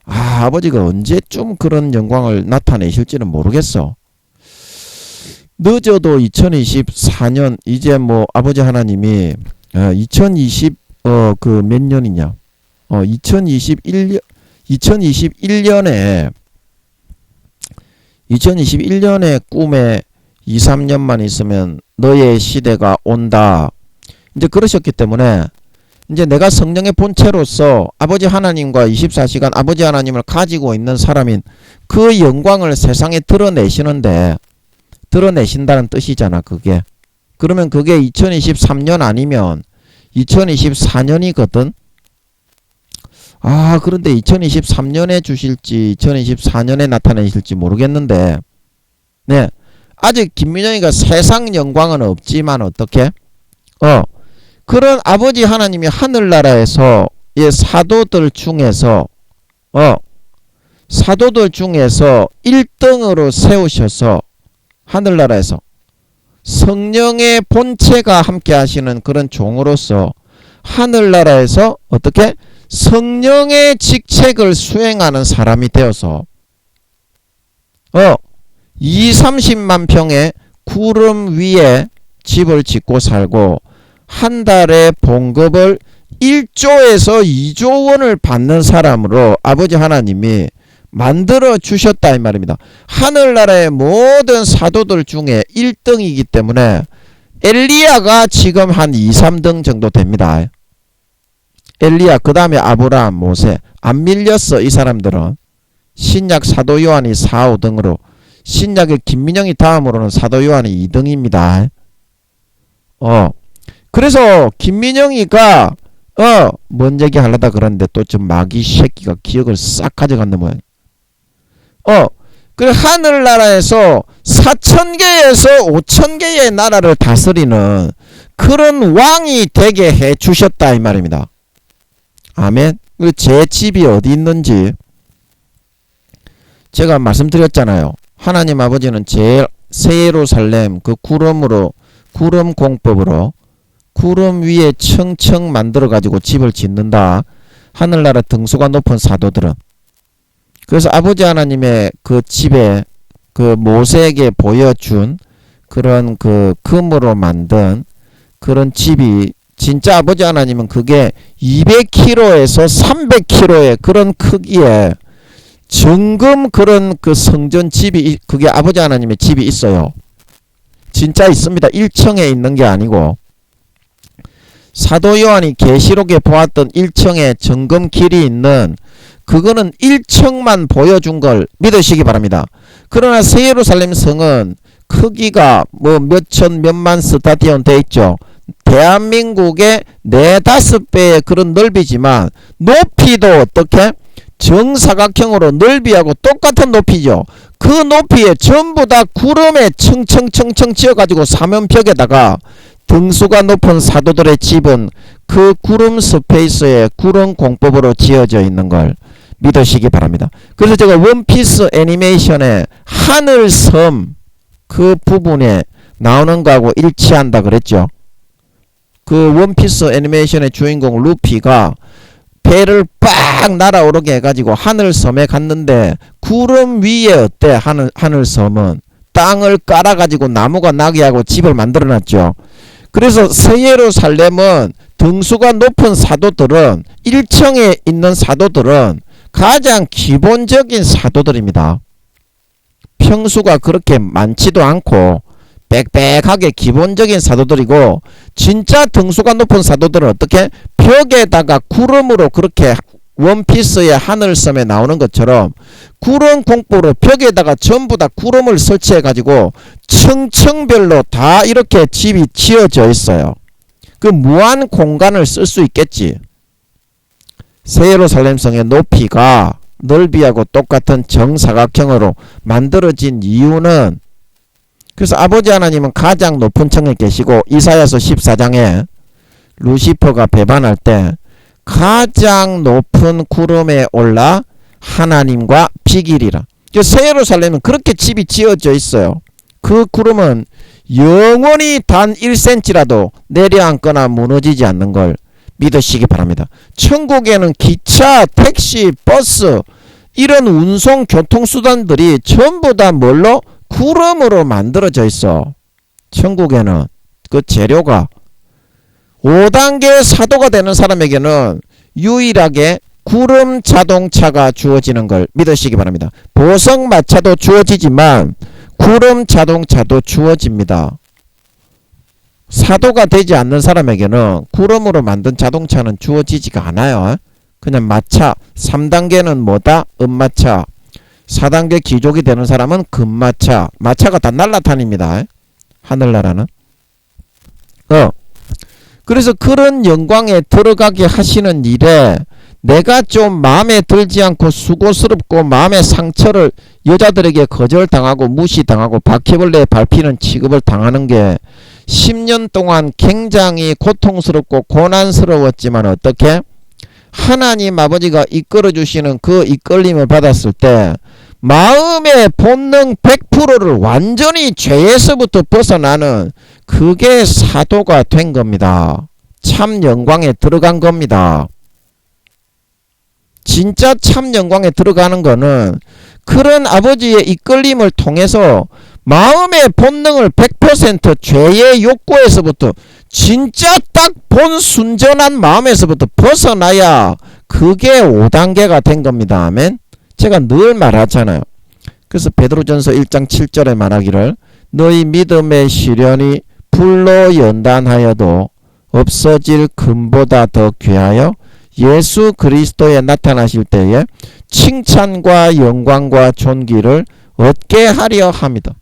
아버지가 언제쯤 그런 영광을 나타내실지는 모르겠어. 늦어도 2024년 이제 뭐 아버지 하나님이 2020 그 몇 년이냐 2021년에 꿈에 2, 3년만 있으면 너의 시대가 온다. 이제 그러셨기 때문에 이제 내가 성령의 본체로서 아버지 하나님과 24시간 아버지 하나님을 가지고 있는 사람인 그 영광을 세상에 드러내시는데 드러내신다는 뜻이잖아. 그게 그러면 그게 2023년 아니면 2024년이거든. 그런데 2023년에 주실지 2024년에 나타내실지 모르겠는데 네 아직 김민영이가 세상 영광은 없지만 어떻게 그런 아버지 하나님이 하늘나라에서 사도들 중에서 1등으로 세우셔서 하늘나라에서 성령의 본체가 함께 하시는 그런 종으로서 하늘나라에서 어떻게 성령의 직책을 수행하는 사람이 되어서 20-30만 평의 구름 위에 집을 짓고 살고 한 달에 봉급을 1조에서 2조 원을 받는 사람으로 아버지 하나님이 만들어 주셨다 이 말입니다. 하늘나라의 모든 사도들 중에 1등이기 때문에 엘리야가 지금 한 2, 3등 정도 됩니다. 엘리야 그 다음에 아브라함 모세 안 밀렸어. 이 사람들은 신약 사도 요한이 4, 5등으로 신약의 김민영이 다음으로는 사도 요한이 2등입니다. 그래서 김민영이가 뭔 얘기 하려다 그러는데 또 좀 마귀 새끼가 기억을 싹 가져갔는 모양. 그 하늘나라에서 4,000개에서 5,000개의 나라를 다스리는 그런 왕이 되게 해 주셨다 이 말입니다. 아멘. 제 집이 어디 있는지 제가 말씀드렸잖아요. 하나님 아버지는 제일 새 예루살렘 그 구름으로, 구름 공법으로 구름 위에 청청 만들어 가지고 집을 짓는다. 하늘나라 등수가 높은 사도들은. 그래서 아버지 하나님의 그 집에 그 모세에게 보여준 그런 그 금으로 만든 그런 집이 진짜 아버지 하나님은 그게 200km에서 300km의 그런 크기에 정금 그런 그 성전 집이 그게 아버지 하나님의 집이 있어요. 진짜 있습니다. 1층에 있는 게 아니고 사도 요한이 계시록에 보았던 1층에 정금 길이 있는 그거는 1층만 보여준 걸 믿으시기 바랍니다. 그러나 새 예루살렘 성은 크기가 뭐 몇천 몇만 스타디온 돼 있죠. 대한민국의 4-5배의 그런 넓이지만 높이도 어떻게 정사각형으로 넓이하고 똑같은 높이죠. 그 높이에 전부 다 구름에 청청청청 지어가지고 사면벽에다가 등수가 높은 사도들의 집은 그 구름 스페이스에 구름 공법으로 지어져 있는 걸 믿으시기 바랍니다. 그래서 제가 원피스 애니메이션의 하늘섬 그 부분에 나오는 거하고 일치한다 그랬죠. 그 원피스 애니메이션의 주인공 루피가 배를 빡 날아오르게 해가지고 하늘섬에 갔는데 구름 위에 어때? 하늘섬은 땅을 깔아가지고 나무가 나게 하고 집을 만들어놨죠. 그래서 새 예루살렘은 등수가 높은 사도들은 1층에 있는 사도들은 가장 기본적인 사도들입니다. 평수가 그렇게 많지도 않고 빽빽하게 기본적인 사도들이고 진짜 등수가 높은 사도들은 어떻게 벽에다가 구름으로 그렇게 원피스의 하늘섬에 나오는 것처럼 구름 공법으로 벽에다가 전부 다 구름을 설치해 가지고 층층별로 다 이렇게 집이 지어져 있어요. 그 무한 공간을 쓸 수 있겠지. 새 예루살렘 성의 높이가 넓이하고 똑같은 정사각형으로 만들어진 이유는 그래서 아버지 하나님은 가장 높은 층에 계시고 이사야서 14장에 루시퍼가 배반할 때 가장 높은 구름에 올라 하나님과 비기리라. 새 예루살렘은 그렇게 집이 지어져 있어요. 그 구름은 영원히 단 1cm라도 내려앉거나 무너지지 않는 걸 믿으시기 바랍니다. 천국에는 기차, 택시, 버스 이런 운송 교통수단들이 전부 다 뭘로? 구름으로 만들어져 있어. 천국에는 그 재료가 5단계 사도가 되는 사람에게는 유일하게 구름 자동차가 주어지는 걸 믿으시기 바랍니다. 보석마차도 주어지지만 구름 자동차도 주어집니다. 사도가 되지 않는 사람에게는 구름으로 만든 자동차는 주어지지가 않아요. 그냥 마차 3단계는 뭐다? 음마차 4단계 귀족이 되는 사람은 금마차 마차가 다 날라다닙니다. 하늘나라는 그래서 그런 영광에 들어가게 하시는 일에 내가 좀 마음에 들지 않고 수고스럽고 마음의 상처를 여자들에게 거절당하고 무시당하고 바퀴벌레에 밟히는 취급을 당하는 게 10년 동안 굉장히 고통스럽고 고난스러웠지만 어떻게? 하나님 아버지가 이끌어 주시는 그 이끌림을 받았을 때 마음의 본능 100%를 완전히 죄에서부터 벗어나는 그게 사도가 된 겁니다. 참 영광에 들어간 겁니다. 진짜 참 영광에 들어가는 거는 그런 아버지의 이끌림을 통해서 마음의 본능을 100% 죄의 욕구에서부터 진짜 딱 본 순전한 마음에서부터 벗어나야 그게 5단계가 된 겁니다. 아멘. 제가 늘 말하잖아요. 그래서 베드로전서 1장 7절에 말하기를 너희 믿음의 시련이 불로 연단하여도 없어질 금보다 더 귀하여 예수 그리스도에 나타나실 때에 칭찬과 영광과 존귀를 얻게 하려 합니다.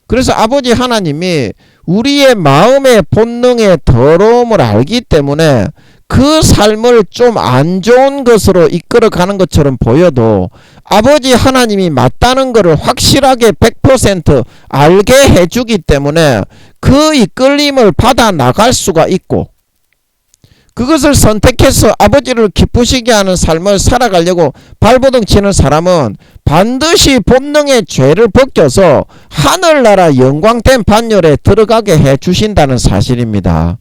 그래서 아버지 하나님이 우리의 마음의 본능의 더러움을 알기 때문에 그 삶을 좀 안 좋은 것으로 이끌어가는 것처럼 보여도 아버지 하나님이 맞다는 것을 확실하게 100% 알게 해주기 때문에 그 이끌림을 받아 나갈 수가 있고, 그것을 선택해서 아버지를 기쁘시게 하는 삶을 살아가려고 발버둥 치는 사람은 반드시 본능의 죄를 벗겨서 하늘나라 영광된 반열에 들어가게 해 주신다는 사실입니다.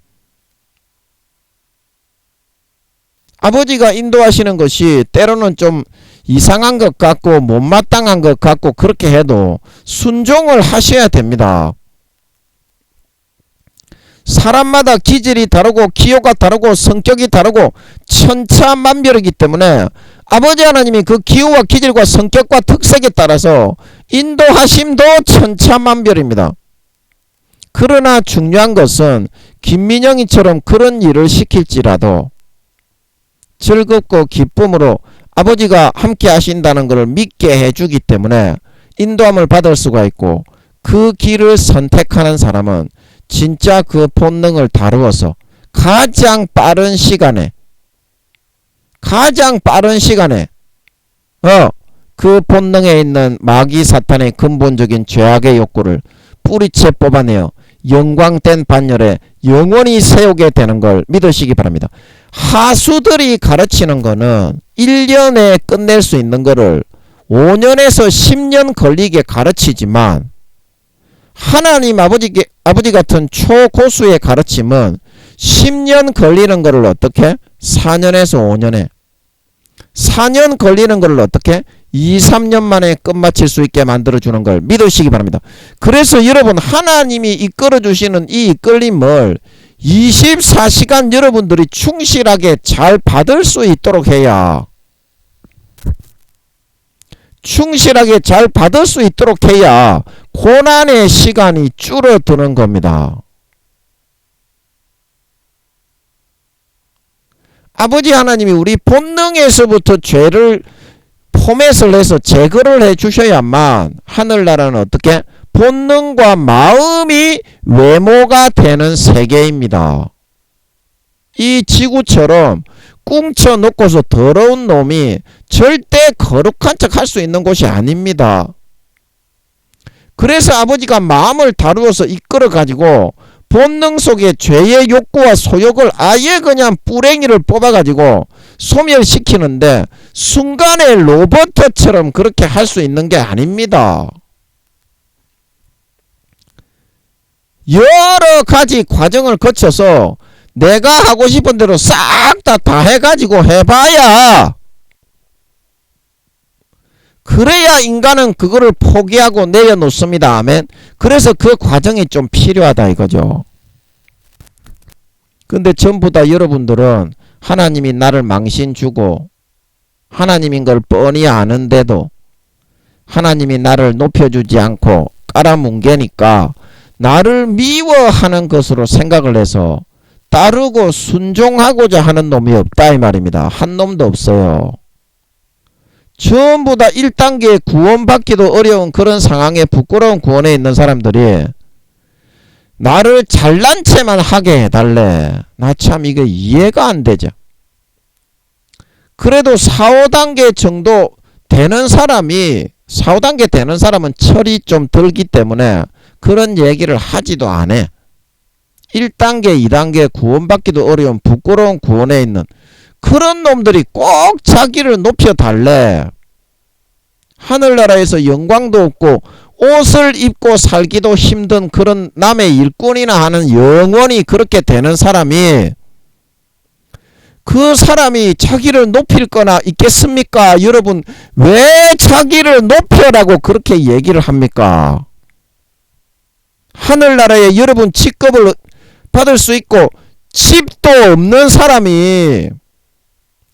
아버지가 인도하시는 것이 때로는 좀 이상한 것 같고 못마땅한 것 같고 그렇게 해도 순종을 하셔야 됩니다. 사람마다 기질이 다르고 기호가 다르고 성격이 다르고 천차만별이기 때문에 아버지 하나님이 그 기호와 기질과 성격과 특색에 따라서 인도하심도 천차만별입니다. 그러나 중요한 것은 김민영이처럼 그런 일을 시킬지라도 즐겁고 기쁨으로 아버지가 함께 하신다는 것을 믿게 해주기 때문에 인도함을 받을 수가 있고, 그 길을 선택하는 사람은 진짜 그 본능을 다루어서 가장 빠른 시간에 그 본능에 있는 마귀 사탄의 근본적인 죄악의 욕구를 뿌리채 뽑아내어 영광된 반열에 영원히 세우게 되는 걸 믿으시기 바랍니다. 하수들이 가르치는 거는 1년에 끝낼 수 있는 거를 5년에서 10년 걸리게 가르치지만, 하나님 아버지 같은 초고수의 가르침은 10년 걸리는 거를 어떻게? 4년에서 5년에. 4년 걸리는 거를 어떻게? 2, 3년 만에 끝마칠 수 있게 만들어주는 걸 믿으시기 바랍니다. 그래서 여러분, 하나님이 이끌어주시는 이 이끌림을 24시간 여러분들이 충실하게 잘 받을 수 있도록 해야, 고난의 시간이 줄어드는 겁니다. 아버지 하나님이 우리 본능에서부터 죄를 포맷을 해서 제거를 해 주셔야만 하늘나라는 어떻게? 본능과 마음이 외모가 되는 세계입니다. 이 지구처럼 꿍쳐놓고서 더러운 놈이 절대 거룩한 척 할 수 있는 곳이 아닙니다. 그래서 아버지가 마음을 다루어서 이끌어가지고 본능 속에 죄의 욕구와 소욕을 아예 그냥 뿌랭이를 뽑아가지고 소멸시키는데, 순간에 로봇처럼 그렇게 할 수 있는 게 아닙니다. 여러 가지 과정을 거쳐서 내가 하고 싶은 대로 싹 다 해가지고 해봐야, 그래야 인간은 그거를 포기하고 내려놓습니다. 아멘. 그래서 그 과정이 좀 필요하다 이거죠. 근데 전부 다 여러분들은 하나님이 나를 망신 주고 하나님인 걸 뻔히 아는데도 하나님이 나를 높여주지 않고 깔아뭉개니까 나를 미워하는 것으로 생각을 해서 따르고 순종하고자 하는 놈이 없다 이 말입니다. 한 놈도 없어요. 전부 다 1단계 구원받기도 어려운 그런 상황에 부끄러운 구원에 있는 사람들이 나를 잘난 체만 하게 해달래. 나 참 이게 이해가 안 되죠. 그래도 4, 5단계 정도 되는 사람이, 4, 5단계 되는 사람은 철이 좀 들기 때문에 그런 얘기를 하지도 않아. 1단계, 2단계 구원받기도 어려운 부끄러운 구원에 있는 그런 놈들이 꼭 자기를 높여달래. 하늘나라에서 영광도 없고 옷을 입고 살기도 힘든 그런 남의 일꾼이나 하는 영원히 그렇게 되는 사람이, 그 사람이 자기를 높일 거나 있겠습니까? 여러분, 왜 자기를 높여라고 그렇게 얘기를 합니까? 하늘나라에 여러분 직급을 받을 수 있고 집도 없는 사람이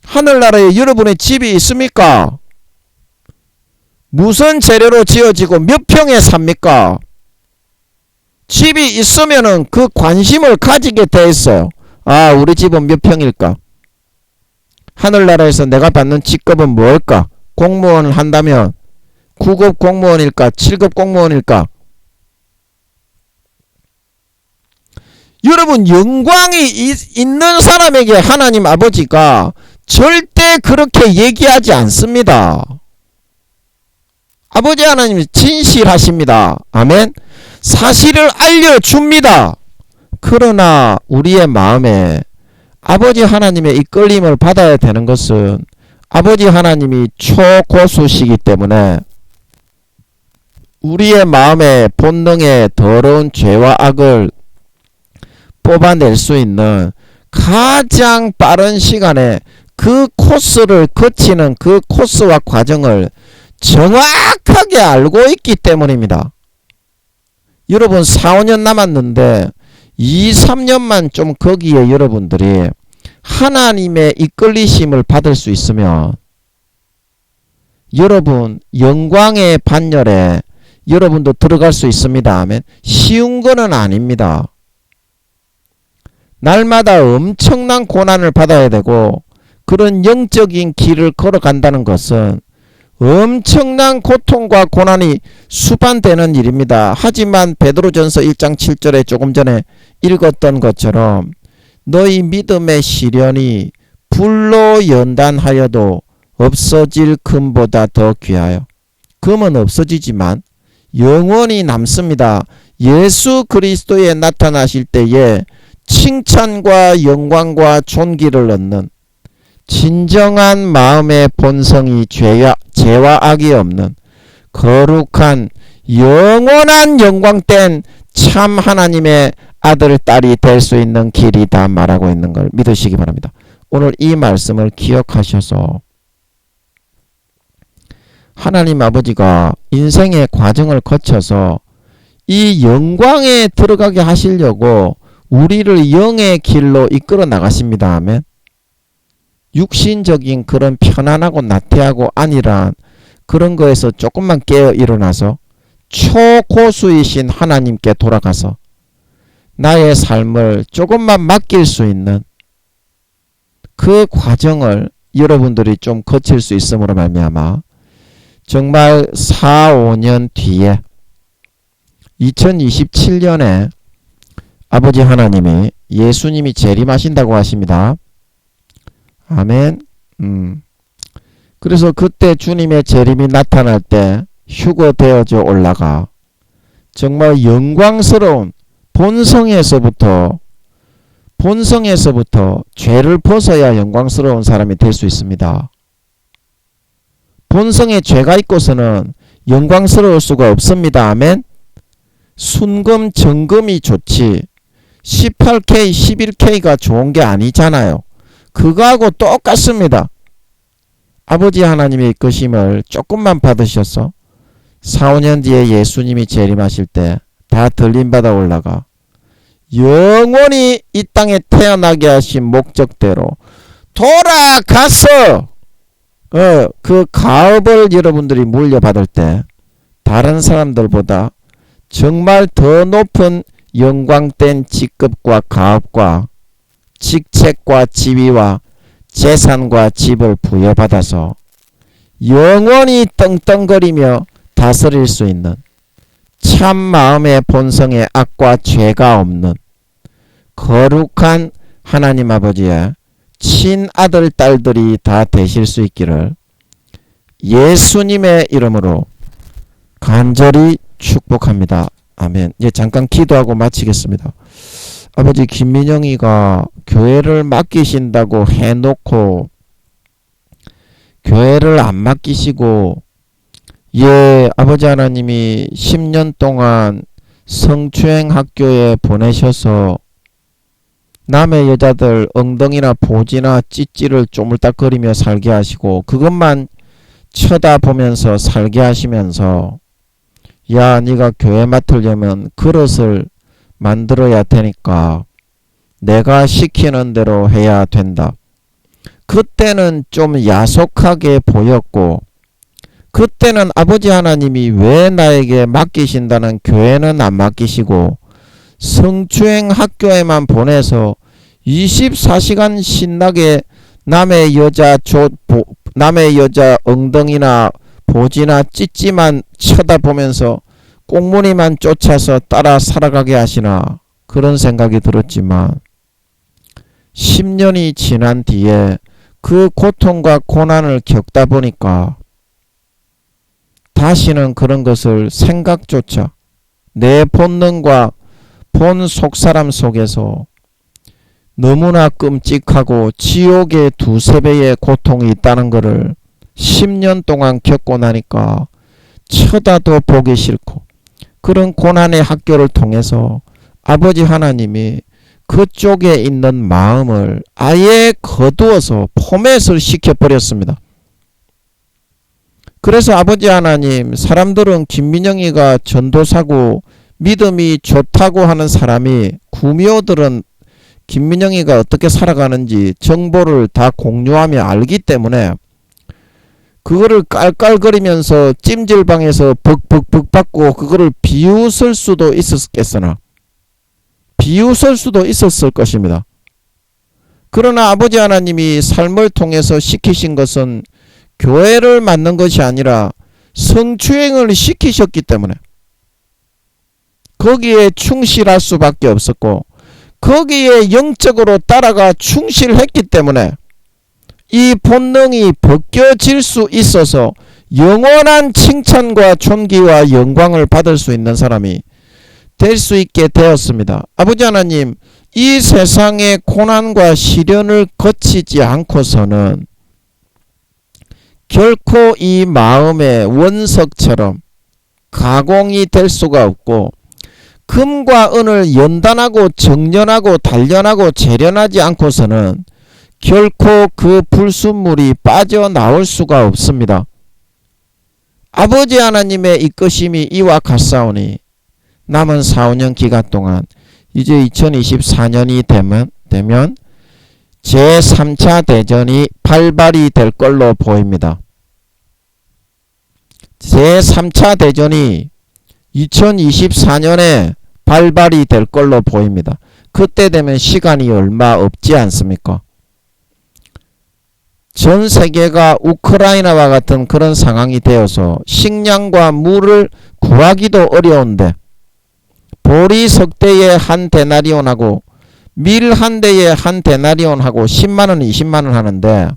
하늘나라에 여러분의 집이 있습니까? 무슨 재료로 지어지고 몇 평에 삽니까? 집이 있으면은 그 관심을 가지게 돼 있어요. 아, 우리 집은 몇 평일까? 하늘나라에서 내가 받는 직급은 뭘까? 공무원을 한다면 9급 공무원일까? 7급 공무원일까? 여러분, 영광이 있는 사람에게 하나님 아버지가 절대 그렇게 얘기하지 않습니다. 아버지 하나님이 진실하십니다. 아멘. 사실을 알려줍니다. 그러나 우리의 마음에 아버지 하나님의 이끌림을 받아야 되는 것은 아버지 하나님이 초고수시기 때문에 우리의 마음의 본능의 더러운 죄와 악을 뽑아낼 수 있는 가장 빠른 시간에 그 코스를 거치는 그 코스와 과정을 정확하게 알고 있기 때문입니다. 여러분 4, 5년 남았는데 2, 3년만 좀 거기에 여러분들이 하나님의 이끌리심을 받을 수 있으면 여러분 영광의 반열에 여러분도 들어갈 수 있습니다. 아멘. 쉬운 거는 아닙니다. 날마다 엄청난 고난을 받아야 되고 그런 영적인 길을 걸어간다는 것은 엄청난 고통과 고난이 수반되는 일입니다. 하지만 베드로전서 1장 7절에 조금 전에 읽었던 것처럼 너희 믿음의 시련이 불로 연단하여도 없어질 금보다 더 귀하여. 금은 없어지지만 영원히 남습니다. 예수 그리스도에 나타나실 때에 칭찬과 영광과 존귀를 얻는 진정한 마음의 본성이 죄와 악이 없는 거룩한 영원한 영광된 참 하나님의 아들 딸이 될 수 있는 길이다 말하고 있는 걸 믿으시기 바랍니다. 오늘 이 말씀을 기억하셔서 하나님 아버지가 인생의 과정을 거쳐서 이 영광에 들어가게 하시려고 우리를 영의 길로 이끌어 나가십니다. 아멘. 육신적인 그런 편안하고 나태하고 안일한 그런 거에서 조금만 깨어 일어나서 초고수이신 하나님께 돌아가서 나의 삶을 조금만 맡길 수 있는 그 과정을 여러분들이 좀 거칠 수 있음으로 말미암아 정말 4, 5년 뒤에 2027년에 아버지 하나님이 예수님이 재림하신다고 하십니다. 아멘. 그래서 그때 주님의 재림이 나타날 때 휴거되어져 올라가 정말 영광스러운 본성에서부터 죄를 벗어야 영광스러운 사람이 될 수 있습니다. 본성에 죄가 있고서는 영광스러울 수가 없습니다. 아멘. 순금, 정금이 좋지 18K, 11K가 좋은 게 아니잖아요. 그거하고 똑같습니다. 아버지 하나님의 이끄심을 조금만 받으셔서 4, 5년 뒤에 예수님이 재림하실 때 다 들림받아 올라가 영원히 이 땅에 태어나게 하신 목적대로 돌아가서 그 가업을 여러분들이 물려받을 때 다른 사람들보다 정말 더 높은 영광된 직급과 가업과 직책과 지위와 재산과 집을 부여받아서 영원히 떵떵거리며 다스릴 수 있는 참 마음의 본성에 악과 죄가 없는 거룩한 하나님 아버지의 친아들 딸들이 다 되실 수 있기를 예수님의 이름으로 간절히 축복합니다. 아멘. 이제 잠깐 기도하고 마치겠습니다. 아버지 김민영이가 교회를 맡기신다고 해놓고 교회를 안 맡기시고 아버지 하나님이 10년 동안 성추행 학교에 보내셔서 남의 여자들 엉덩이나 보지나 찌찌를 쪼물딱거리며 살게 하시고 그것만 쳐다보면서 살게 하시면서 야 네가 교회 맡으려면 그릇을 만들어야 되니까 내가 시키는 대로 해야 된다. 그때는 좀 야속하게 보였고 그때는 아버지 하나님이 왜 나에게 맡기신다는 교회는 안 맡기시고 성추행 학교에만 보내서 24시간 신나게 남의 여자 엉덩이나 보지나 찌찌만 쳐다보면서 꽁무니만 쫓아서 따라 살아가게 하시나 그런 생각이 들었지만 10년이 지난 뒤에 그 고통과 고난을 겪다 보니까 다시는 그런 것을 생각조차 내 본능과 본 속사람 속에서 너무나 끔찍하고 지옥의 2~3배의 고통이 있다는 것을 10년 동안 겪고 나니까 쳐다도 보기 싫고 그런 고난의 학교를 통해서 아버지 하나님이 그쪽에 있는 마음을 아예 거두어서 포맷을 시켜버렸습니다. 그래서 아버지 하나님, 사람들은 김민영이가 전도사고 믿음이 좋다고 하는 사람이 구미호들은 김민영이가 어떻게 살아가는지 정보를 다 공유하며 알기 때문에 그거를 깔깔거리면서 찜질방에서 벅벅벅 받고 그거를 비웃을 수도 있었겠으나 비웃을 수도 있었을 것입니다. 그러나 아버지 하나님이 삶을 통해서 시키신 것은 교회를 맡는 것이 아니라 성추행을 시키셨기 때문에 거기에 충실할 수밖에 없었고 거기에 영적으로 따라가 충실했기 때문에 이 본능이 벗겨질 수 있어서 영원한 칭찬과 존귀와 영광을 받을 수 있는 사람이 될 수 있게 되었습니다. 아버지 하나님, 이 세상의 고난과 시련을 거치지 않고서는 결코 이 마음의 원석처럼 가공이 될 수가 없고 금과 은을 연단하고 정련하고 단련하고 재련하지 않고서는 결코 그 불순물이 빠져나올 수가 없습니다. 아버지 하나님의 이끄심이 이와 같사오니 남은 4~5년 기간 동안 이제 2024년이 되면 제3차 대전이 발발이 될 걸로 보입니다. 제3차 대전이 2024년에 발발이 될 걸로 보입니다. 그때 되면 시간이 얼마 없지 않습니까? 전 세계가 우크라이나와 같은 그런 상황이 되어서 식량과 물을 구하기도 어려운데 보리 석 대에 한 데나리온하고 밀 한 대에 한 데나리온하고 10만원 20만원 하는데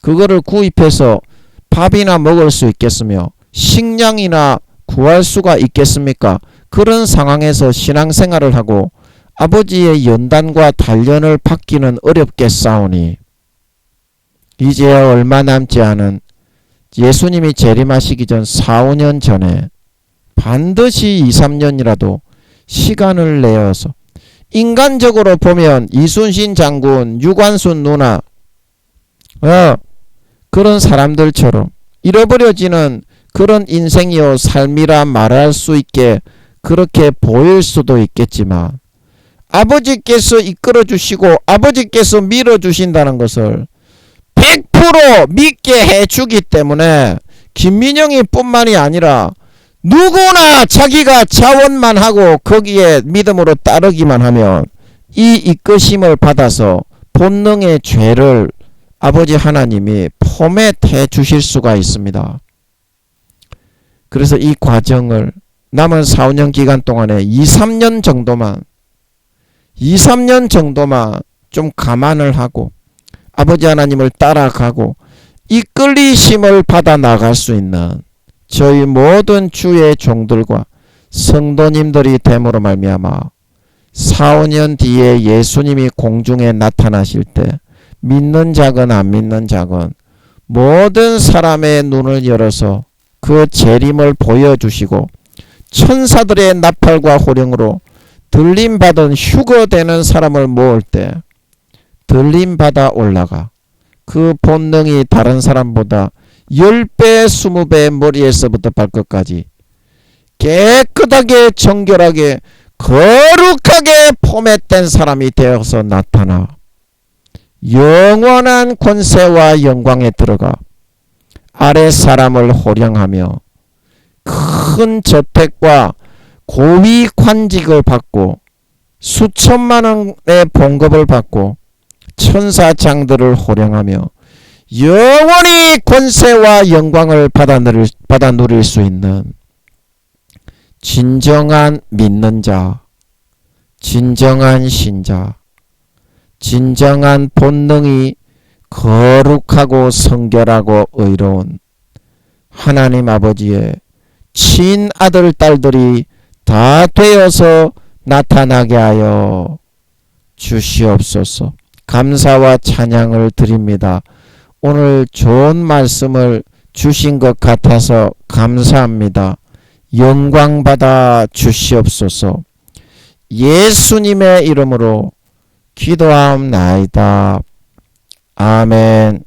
그거를 구입해서 밥이나 먹을 수 있겠으며 식량이나 구할 수가 있겠습니까? 그런 상황에서 신앙생활을 하고 아버지의 연단과 단련을 받기는 어렵겠사오니 이제 얼마 남지 않은 예수님이 재림하시기 전 4~5년 전에 반드시 2~3년이라도 시간을 내어서 인간적으로 보면 이순신 장군, 유관순 누나 그런 사람들처럼 잃어버려지는 그런 인생이요 삶이라 말할 수 있게 그렇게 보일 수도 있겠지만 아버지께서 이끌어 주시고 아버지께서 밀어 주신다는 것을 100% 믿게 해주기 때문에 김민영이 뿐만이 아니라 누구나 자기가 자원만 하고 거기에 믿음으로 따르기만 하면 이 이끄심을 받아서 본능의 죄를 아버지 하나님이 포맷해 주실 수가 있습니다. 그래서 이 과정을 남은 4~5년 기간 동안에 2~3년 정도만 좀 감안을 하고 아버지 하나님을 따라가고 이끌리심을 받아 나갈 수 있는 저희 모든 주의 종들과 성도님들이 됨으로 말미암아 4~5년 뒤에 예수님이 공중에 나타나실 때 믿는 자건 안 믿는 자건 모든 사람의 눈을 열어서 그 재림을 보여주시고 천사들의 나팔과 호령으로 들림받은 휴거되는 사람을 모을 때 들림받아 올라가 그 본능이 다른 사람보다 10배 20배 머리에서부터 발끝까지 깨끗하게 정결하게 거룩하게 포맷된 사람이 되어서 나타나 영원한 권세와 영광에 들어가 아래 사람을 호령하며 큰 저택과 고위 관직을 받고 수천만 원의 봉급을 받고 천사장들을 호령하며 영원히 권세와 영광을 받아 누릴 수 있는 진정한 믿는 자, 진정한 신자, 진정한 본능이 거룩하고 성결하고 의로운 하나님 아버지의 친아들 딸들이 다 되어서 나타나게 하여 주시옵소서. 감사와 찬양을 드립니다. 오늘 좋은 말씀을 주신 것 같아서 감사합니다. 영광 받아 주시옵소서. 예수님의 이름으로 기도하옵나이다. 아멘.